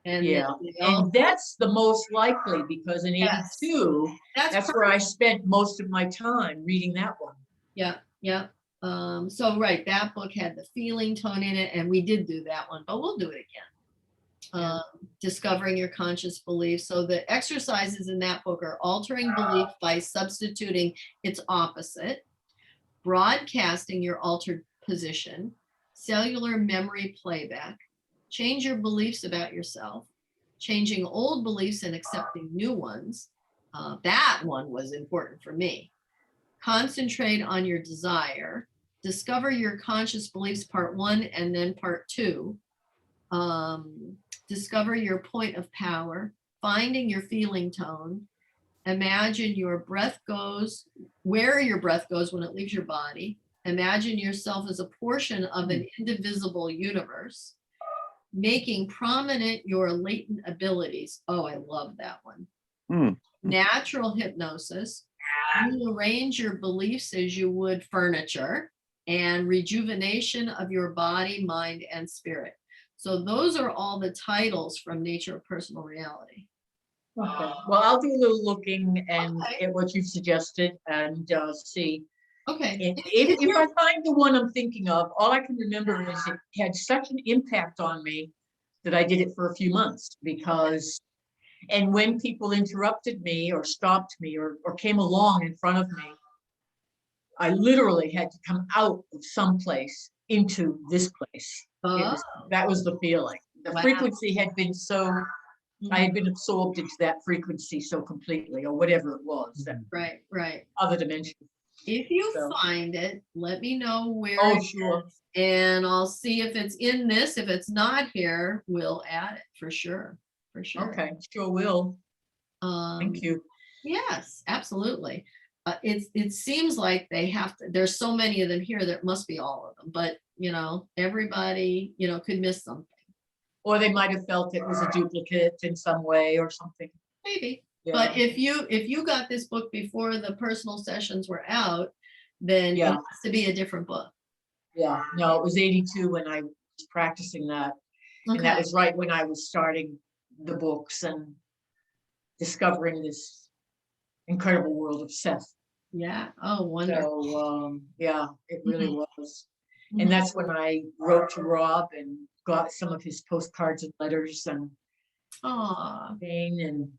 And Yeah, and that's the most likely, because in Yes. 82, that's where I spent most of my time reading that one. Yeah, yeah. So right, that book had the feeling tone in it, and we did do that one, but we'll do it again. Yeah. Discovering your conscious beliefs. So the exercises in that book are altering belief by substituting its opposite, broadcasting your altered position, cellular memory playback, change your beliefs about yourself, changing old beliefs and accepting new ones. That one was important for me. Concentrate on your desire, discover your conscious beliefs, part 1 and then part 2. Discover your point of power, finding your feeling tone, imagine your breath goes, where your breath goes when it leaves your body, imagine yourself as a portion of an indivisible universe, making prominent your latent abilities. Oh, I love that one. Natural hypnosis, rearrange your beliefs as you would furniture, and rejuvenation of your body, mind, and spirit. So those are all the titles from Nature of Personal Reality. Okay. Well, I'll do a little looking and at what you've suggested and see. Okay. And if I find the one I'm thinking of, all I can remember is it had such an impact on me that I did it for a few months and when people interrupted me or stopped me or came along in front of me, I literally had to come out of some place into this place. That was the feeling. The frequency had been I had been absorbed into that frequency so completely, or whatever it was, that Right. other dimension. If you find it, let me know where. Oh, sure. And I'll see if it's in this. If it's not here, we'll add it for sure. Okay, sure will. Thank you. Yes, absolutely. It seems like they have to, there's so many of them here, there must be all of them, but everybody, could miss something. Or they might have felt it was a duplicate in some way or something. Maybe. Yeah. But if you got this book before the personal sessions were out, then it has to be a different book. Yeah, no, it was 82 when I was practicing that. Okay. And that was right when I was starting the books and discovering this incredible world of Seth. Yeah. Oh, wonderful. So yeah, it really was. And that's when I wrote to Rob and got some of his postcards and letters and an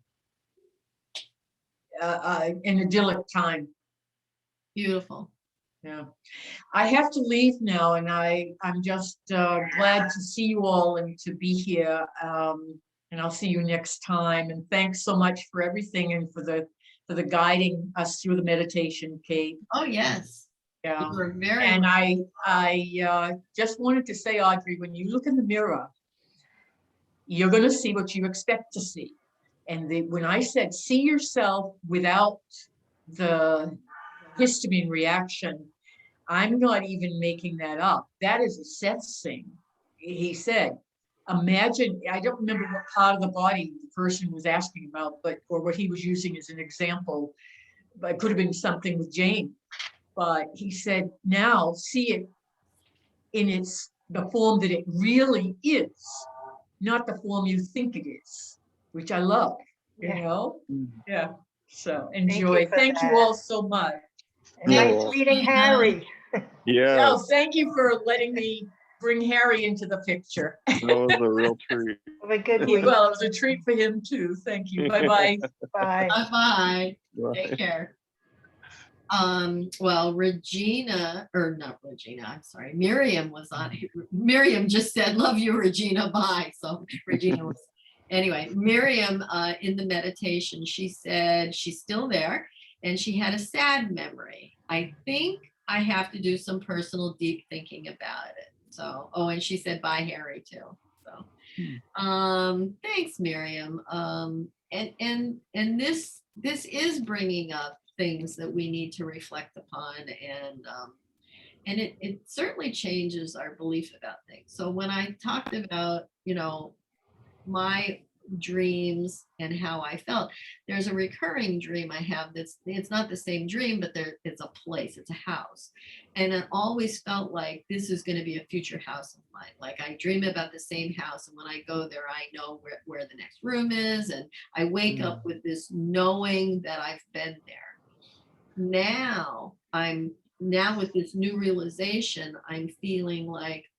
idyllic time. Beautiful. Yeah, I have to leave now, and I'm just glad to see you all and to be here. And I'll see you next time. And thanks so much for everything and for the guiding us through the meditation, Kate. Oh yes. Yeah. You were very. And I just wanted to say, Audrey, when you look in the mirror, you're going to see what you expect to see. And when I said see yourself without the histamine reaction, I'm not even making that up. That is a Seth thing. He said, imagine, I don't remember what part of the body the person was asking about, or what he was using as an example, but it could have been something with Jane. But he said, now see it in the form that it really is, not the form you think it is, which I love, Yeah. So enjoy. Thank you all so much. And nice meeting Harry. Yeah. Oh, thank you for letting me bring Harry into the picture. That was a real treat. Have a good week. Well, it was a treat for him too. Thank you. Bye-bye. Bye. Bye. Take care. Well, Regina, or not Regina, I'm sorry, Miriam was on. Miriam just said, love you, Regina, bye. So Regina was, anyway, Miriam in the meditation, she said she's still there and she had a sad memory. I think I have to do some personal deep thinking about it. So, and she said, bye, Harry, too. So, thanks, Miriam. And this this is bringing up things that we need to reflect upon, and it certainly changes our belief about things. So when I talked about, my dreams and how I felt, there's a recurring dream I have it's not the same dream, but it's a place, it's a house. And it always felt like this is going to be a future house of mine. Like I dream about the same house, and when I go there, I know where the next room is. And I wake up with this knowing that I've been there. Now with this new realization, I'm feeling like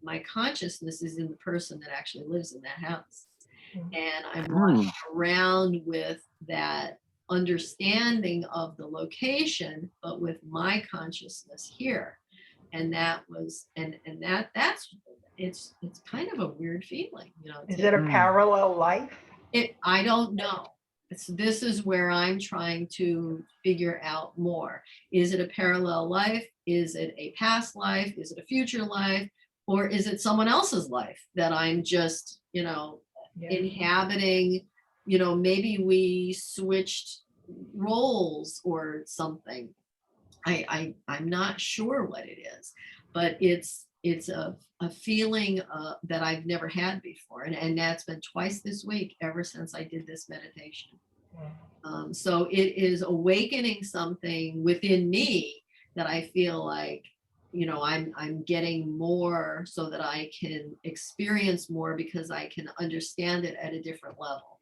my consciousness is in the person that actually lives in that house. And I'm walking around with that understanding of the location, but with my consciousness here. And that was, it's kind of a weird feeling, Is it a parallel life? I don't know. This is where I'm trying to figure out more. Is it a parallel life? Is it a past life? Is it a future life? Or is it someone else's life that I'm just, inhabiting? Maybe we switched roles or something. I'm not sure what it is, but it's a feeling that I've never had before. And that's been twice this week, ever since I did this meditation. So it is awakening something within me that I feel like, I'm getting more so that I can experience more, because I can understand it at a different level.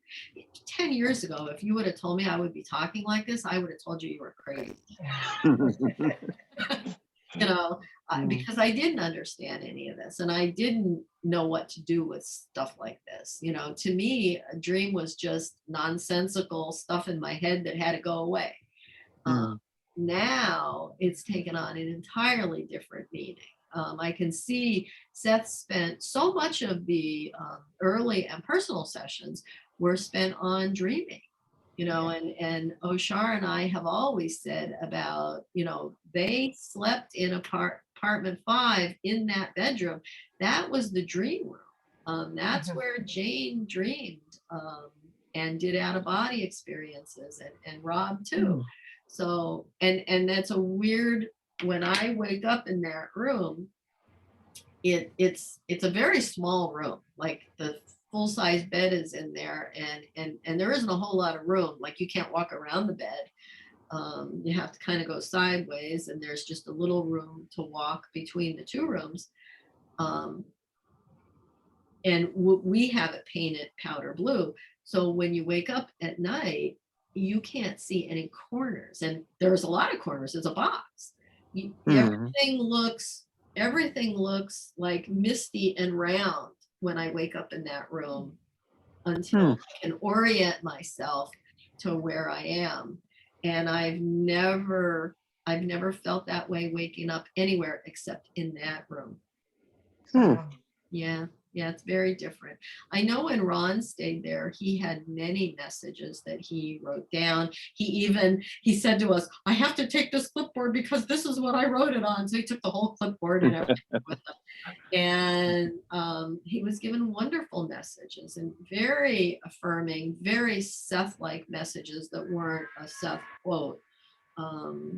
10 years ago, if you would have told me I would be talking like this, I would have told you were crazy. Because I didn't understand any of this, and I didn't know what to do with stuff like this. To me, a dream was just nonsensical stuff in my head that had to go away. Now it's taken on an entirely different meaning. I can see Seth spent so much of the early and personal sessions were spent on dreaming. And Oshar and I have always said about, they slept in apartment 5 in that bedroom. That was the dream room. That's where Jane dreamed and did out of body experiences, and Rob too. So, and that's a weird, when I wake up in that room, it's a very small room. Like the full-size bed is in there, and there isn't a whole lot of room. Like you can't walk around the bed. You have to kind of go sideways, and there's just a little room to walk between the two rooms. And we have it painted powder blue. So when you wake up at night, you can't see any corners, and there's a lot of corners. It's a box. Everything looks like misty and round when I wake up in that room, until I can orient myself to where I am. And I've never felt that way waking up anywhere except in that room. Yeah, it's very different. I know when Ron stayed there, he had many messages that he wrote down. He said to us, I have to take this clipboard because this is what I wrote it on. So he took the whole clipboard and everything with him. And he was given wonderful messages and very affirming, very Seth-like messages that weren't a Seth quote.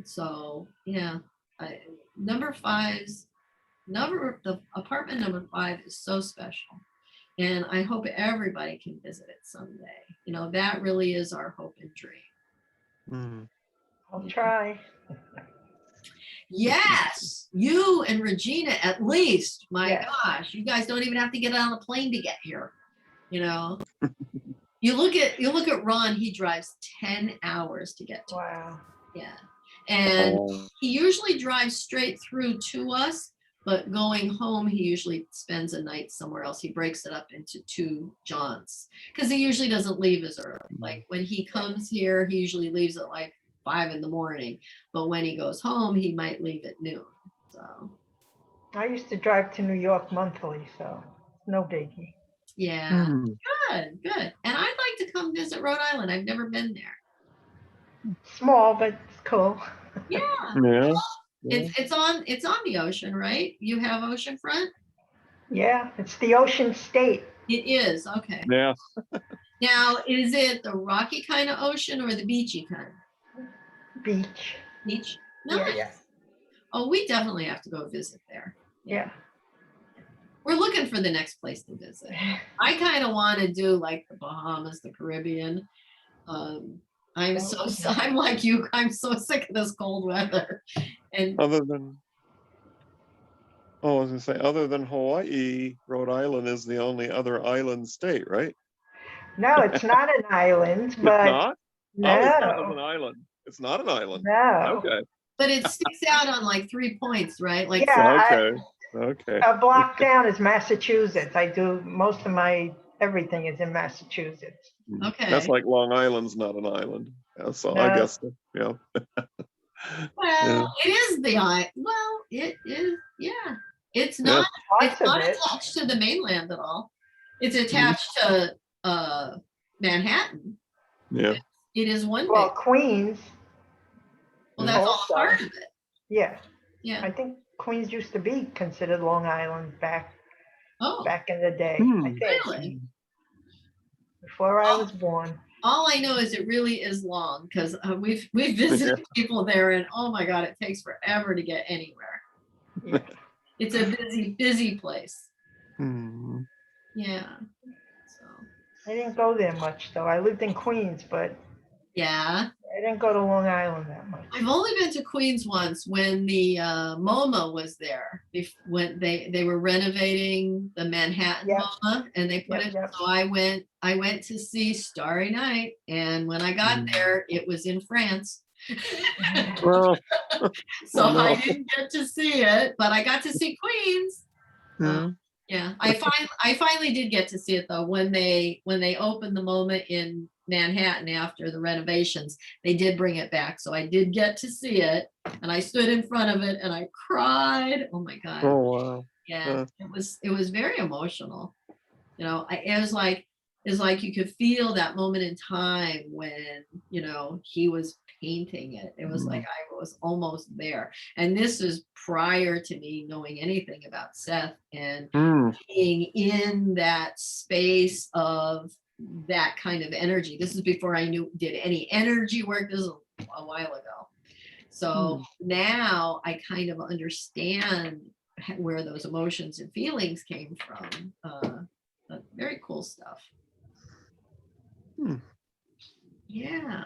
So yeah, the apartment number 5 is so special, and I hope everybody can visit it someday. That really is our hope and dream. I'll try. Yes, you and Regina at least. My gosh, you guys don't even have to get on a plane to get here. You look at Ron. He drives 10 hours to get to. Wow. Yeah, and he usually drives straight through to us. But going home, he usually spends a night somewhere else. He breaks it up into 2 jaunts because he usually doesn't leave as early. Like when he comes here, he usually leaves at like 5 a.m. But when he goes home, he might leave at noon. So I used to drive to New York monthly, so no biggie. Yeah, good. And I'd like to come visit Rhode Island. I've never been there. Small, but it's cool. Yeah. Yeah. It's on the ocean, right? You have oceanfront? Yeah, it's the Ocean State. It is, okay. Yeah. Now, is it the rocky kind of ocean or the beachy kind? Beach. Beach? Yeah, Nice. yeah, Oh, we definitely have to go visit there. yeah. We're looking for the next place to visit. I kind of want to do like the Bahamas, the Caribbean. I'm I'm like you. I'm so sick of this cold weather. And Other than, oh, I was gonna say, other than Hawaii, Rhode Island is the only other island state, right? No, it's not an island, It's but not? I always thought it was an no, island. It's not an island. no. Okay, but it sticks out on like 3 points, right? Like Yeah, okay. a block down is Massachusetts. I do most of my everything is in Massachusetts. Okay. That's like Long Island's not an island. Yeah, so I No. guess, yeah. Well, it is the island. Well, it is. Yeah, it's Yeah. not. Parts It's of not it. attached to the mainland at all. It's attached to Manhattan. Yeah. It is one Well, big. Queens, Well, that's all also. part of it. yeah. Yeah. I think Queens used to be considered Long Island back Oh, in the day. I Hmm. think really? before I was born. All I know is it really is long because we've visited people there, and oh my God, it takes forever to get anywhere. Yeah. It's a busy place. Hmm. Yeah. So I didn't go there much though. I lived in Queens, but yeah, I didn't go to Long Island that much. I've only been to Queens once when the MoMA was there. When they were renovating the Manhattan Yep. MoMA, and they put Yep, it. yep. So I went to see Starry Night, and when I got there, it was in France. Well, So oh, no. I didn't get to see it, but I got to see Queens. Hmm. Yeah, I finally did get to see it though when they opened the MoMA in Manhattan after the renovations. They did bring it back, so I did get to see it, and I stood in front of it and I cried. Oh my God! Oh, wow. Yeah, it was very emotional. You know, it was like you could feel that moment in time when he was painting it. It was like I was almost there, and this is prior to me knowing anything about Seth and being in that space of that kind of energy. This is before I did any energy work. This is a while ago. So now I kind of understand where those emotions and feelings came from. Very cool stuff. Yeah.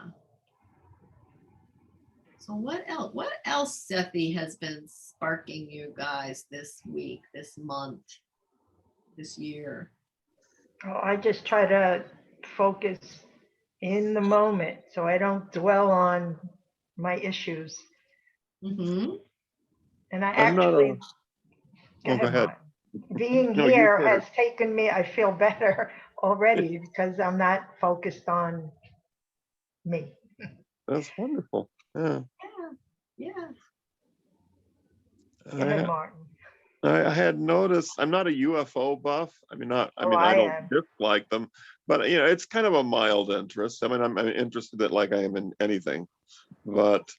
So what else? What else, Sethy, has been sparking you guys this week, this month, this year? Oh, I just try to focus in the moment so I don't dwell on my issues. Mm-hmm. And I I'm not actually go ahead. Martyn. Being No, you here first. has taken me, I feel better already because I'm not focused on me. That's wonderful. Yeah. Yeah. Go ahead, Martyn. I had noticed, I'm not a UFO buff. I mean, I I don't am. dislike them, but it's kind of a mild interest. I mean, I'm interested in like I am in anything, but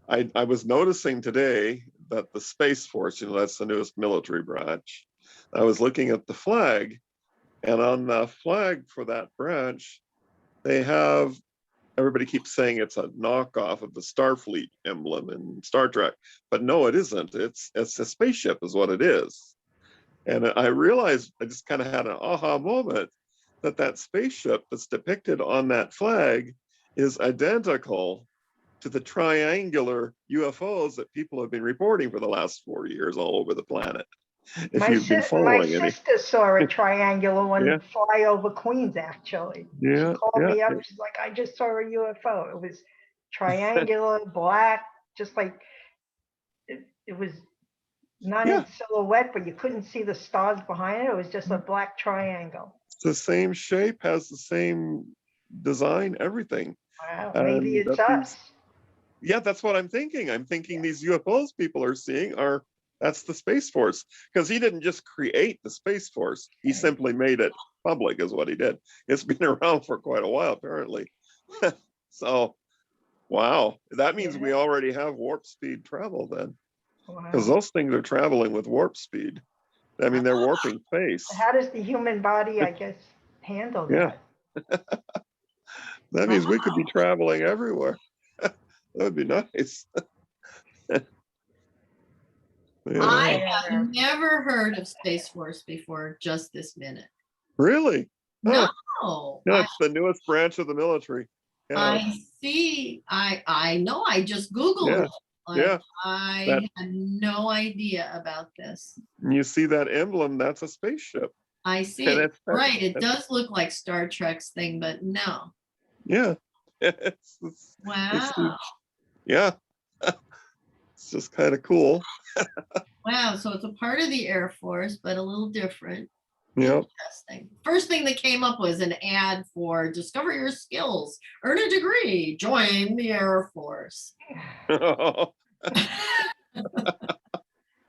I was noticing today that the Space Force, that's the newest military branch. I was looking at the flag, and on the flag for that branch, they have, everybody keeps saying it's a knockoff of the Starfleet emblem in Star Trek, but no, it isn't. It's a spaceship is what it is. And I realized, I just kind of had an aha moment that spaceship that's depicted on that flag is identical to the triangular UFOs that people have been reporting for the last 4 years all over the planet. If My you've been my following any. sister saw a triangular one Yeah. fly over Queens, actually. She Yeah, called me yeah. up. She's like, I just saw a UFO. It was triangular, black, just like it was not Yeah. in silhouette, but you couldn't see the stars behind it. It was just a black triangle. It's the same shape, has the same design, everything. Wow, And maybe it's that us. Yeah, that's what I'm thinking. I'm thinking these UFOs people are seeing that's the Space Force, because he didn't just create the Space Force. He simply made it public is what he did. It's been around for quite a while, apparently. So, wow, that means we already have warp speed travel then, because Wow. those things are traveling with warp speed. I mean, they're warping space. How does the human body, I guess, handle Yeah. that? That means we could be traveling everywhere. That would be nice. I Yeah. have never heard of Space Force before just this minute. Really? Huh. No, No, it's the newest branch of the military. Yeah. I see. I know. I just Googled Yeah. it. Like, Yeah. I That- had no idea about this. You see that emblem? That's a spaceship. I see And it. it's- Right. It that's- does look like Star Trek's thing, but no. Yeah. Wow. Yeah. It's just kind of cool. Wow. So it's a part of the Air Force, but a little different. Yeah. Interesting. First thing that came up was an ad for discover your skills, earn a degree, join the Air Force.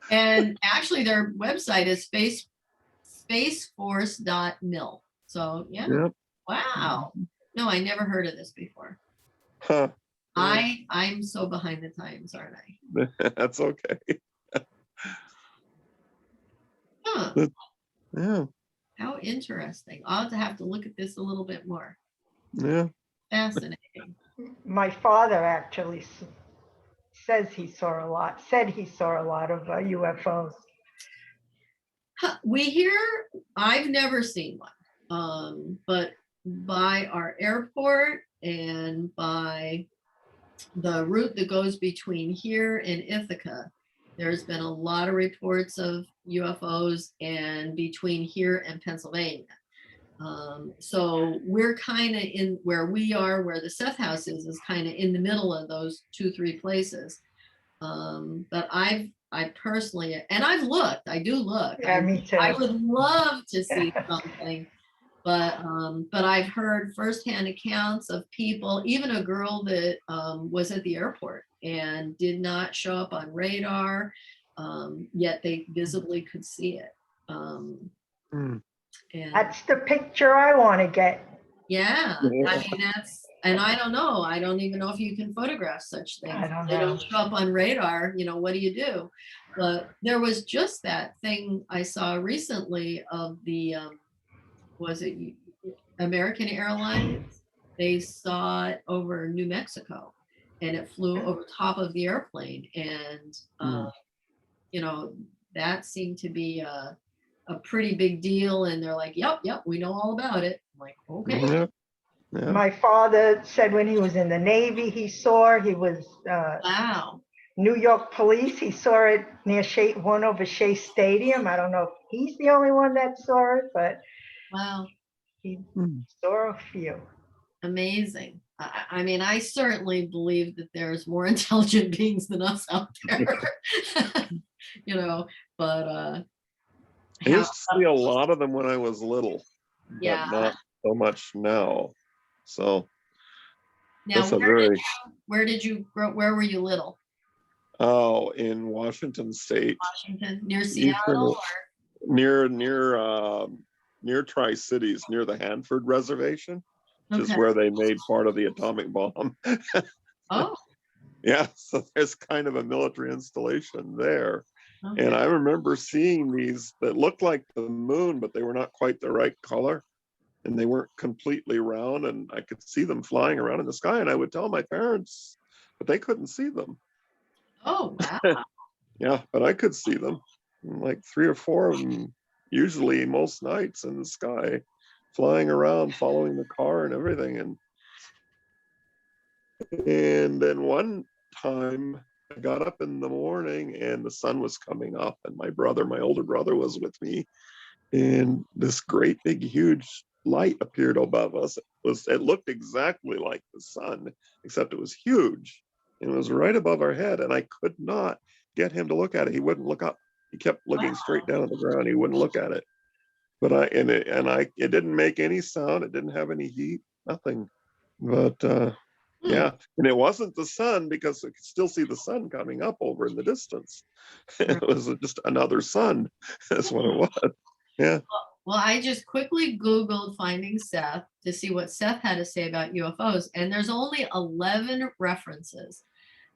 And actually their website is spaceforce.mil. So yeah. Yep. Wow. No, I never heard of this before. Huh. I'm so behind the times, aren't I? That's okay. Huh. Yeah. How interesting. I'll have to look at this a little bit more. Yeah. Fascinating. My father actually said he saw a lot of UFOs. We hear, I've never seen one, but by our airport and by the route that goes between here and Ithaca, there's been a lot of reports of UFOs and between here and Pennsylvania. So we're kind of in where we are, where the Seth house is kind of in the middle of those 2-3 places. But I personally, and I've looked, I do look. Yeah, me too. I would love to see something, but I've heard firsthand accounts of people, even a girl that was at the airport and did not show up on radar, yet they visibly could see it. Mm. And That's the picture I want to get. yeah, I Yeah. mean, and I don't know. I don't even know if you can photograph such things. I don't They know. don't show up on radar, what do you do? But there was just that thing I saw recently of the, was it American Airlines? They saw it over New Mexico and it flew over top of the airplane. And, that seemed to be a pretty big deal. And they're like, yep, we know all about it. I'm like, okay. Yeah. Yeah. My father said when he was in the Navy, he was Wow. New York police. He saw it near one over Shea Stadium. I don't know if he's the only one that saw it, but Wow. he Mm. saw a few. Amazing. I mean, I certainly believe that there's more intelligent beings than us out there, but I used to see a lot of them when I was little, Yeah. but not so much now. So now that's a where, very where did you grow? Where were you little? in Washington State, Washington, near Seattle? near Tri-Cities, near the Hanford Reservation, which is Okay. where they made part of the atomic bomb. Oh, Yeah, so there's kind of a military installation there. okay. And I remember seeing these that looked like the moon, but they were not quite the right color. And they weren't completely round. And I could see them flying around in the sky. And I would tell my parents, but they couldn't see them. Oh, wow. Yeah, but I could see them. Like 3 or 4 of them, usually most nights in the sky, flying around, following the car and everything. And then one time I got up in the morning and the sun was coming up and my older brother was with me. And this great big huge light appeared above us. It looked exactly like the sun, except it was huge. And it was right above our head. And I could not get him to look at it. He wouldn't look up. He kept looking straight down at the ground. He wouldn't look at it. But it didn't make any sound. It didn't have any heat, nothing. But yeah, and it wasn't the sun because I could still see the sun coming up over in the distance. It was just another sun. That's what it was. Yeah. Well, I just quickly Googled finding Seth to see what Seth had to say about UFOs. And there's only 11 references.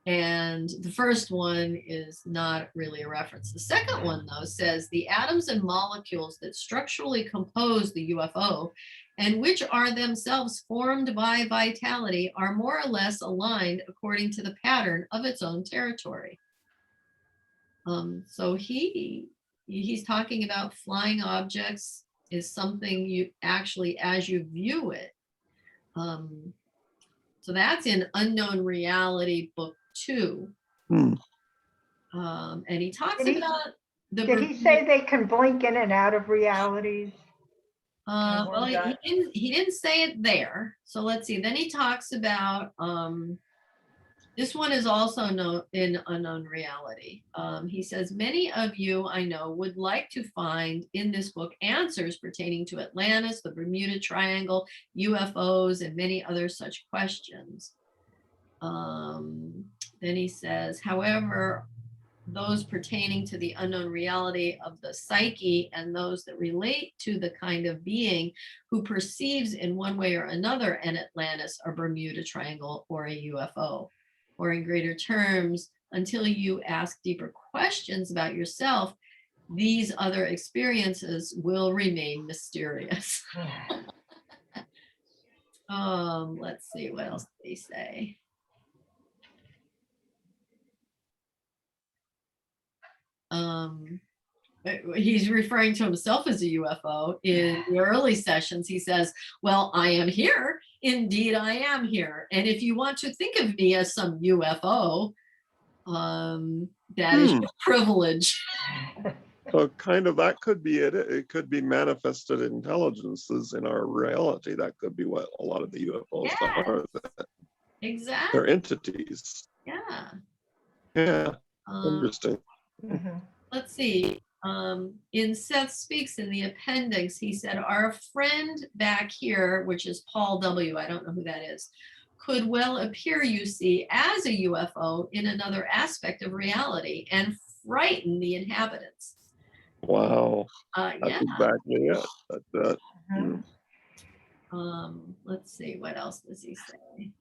And the first one is not really a reference. The second one, though, says the atoms and molecules that structurally compose the UFO and which are themselves formed by vitality, are more or less aligned according to the pattern of its own territory. So he's talking about flying objects is something you actually, as you view it. So that's in Unknown Reality, book 2. Hmm. And he talks Did he- about the. Did he say they can blink in and out of realities? Well, he didn't say it there. So let's see. Then he talks about this one is also in Unknown Reality. He says, many of you I know would like to find in this book answers pertaining to Atlantis, the Bermuda Triangle, UFOs, and many other such questions. Then he says, however, those pertaining to the unknown reality of the psyche and those that relate to the kind of being who perceives in one way or another an Atlantis, a Bermuda Triangle, or a UFO. Or in greater terms, until you ask deeper questions about yourself, these other experiences will remain mysterious. Let's see, what else did he say? He's referring to himself as a UFO. In the early sessions, he says, well, I am here. Indeed, I am here. And if you want to think of me as some UFO, that is your privilege. So kind of that could be it. It could be manifested intelligences in our reality. That could be what a lot of the UFOs are. Exactly. They're entities. Yeah. Yeah. Interesting. Let's see. In Seth Speaks in the appendix, he said, our friend back here, which is Paul W., I don't know who that is, could well appear, you see, as a UFO in another aspect of reality and frighten the inhabitants. Wow. That's Yeah. exactly it. That's it. Let's see, what else does he say?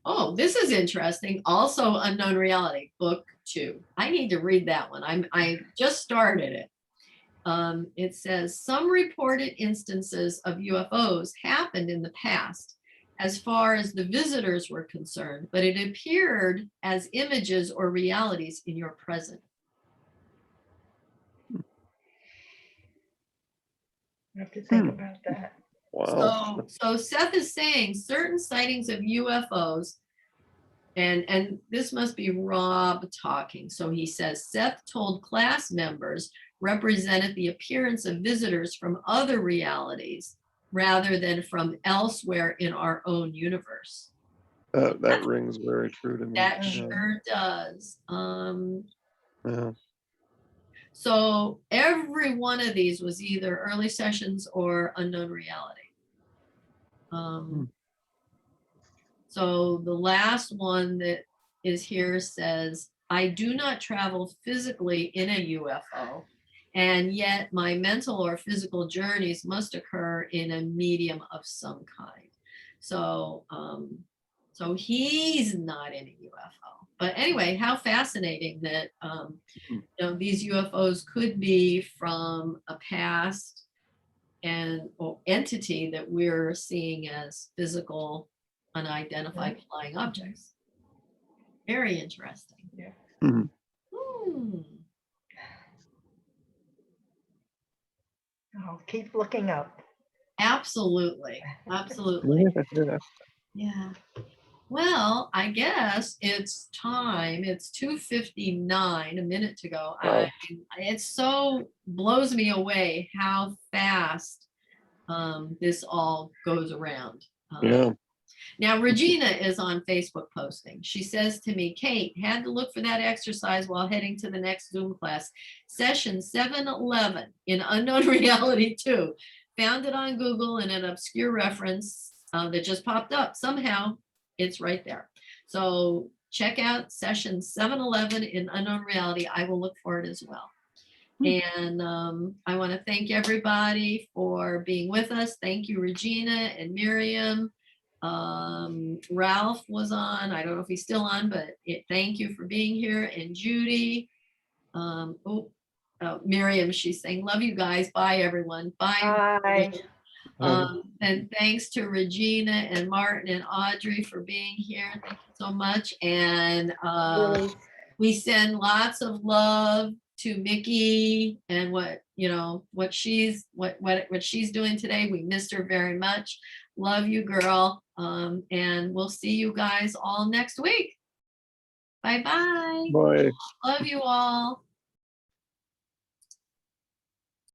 Oh, this is interesting. Also, Unknown Reality, book 2. I need to read that one. I just started it. It says some reported instances of UFOs happened in the past as far as the visitors were concerned, but it appeared as images or realities in your present. I have to think about that. Wow. So Seth is saying certain sightings of UFOs, and this must be Rob talking. So he says Seth told class members represented the appearance of visitors from other realities rather than from elsewhere in our own universe. That rings very true to me. That sure does. Yeah. So every one of these was either early sessions or Unknown Reality. So the last one that is here says, I do not travel physically in a UFO, and yet my mental or physical journeys must occur in a medium of some kind. So, so he's not in a UFO. But anyway, how fascinating that you know, these UFOs could be from a past and or entity that we're seeing as physical, unidentified flying objects. Very interesting. Yeah. I'll keep looking up. Absolutely. Absolutely. Yeah. Well, I guess it's time. It's 2:59, a minute to go. It so blows me away how fast this all goes around. Yeah. Now, Regina is on Facebook posting. She says to me, Kate, had to look for that exercise while heading to the next Zoom class. Session 711 in Unknown Reality 2. Found it on Google in an obscure reference that just popped up. Somehow it's right there. So check out session 711 in Unknown Reality. I will look for it as well. And I want to thank everybody for being with us. Thank you, Regina and Miriam. Ralph was on. I don't know if he's still on, but thank you for being here. And Judy. Miriam, she's saying, love you guys. Bye, everyone. Bye. Bye. And thanks to Regina and Martyn and Audrey for being here. Thank you so much. And Really. we send lots of love to Mickey and what she's doing today. We missed her very much. Love you, girl. And we'll see you guys all next week. Bye-bye. Bye. Love you all.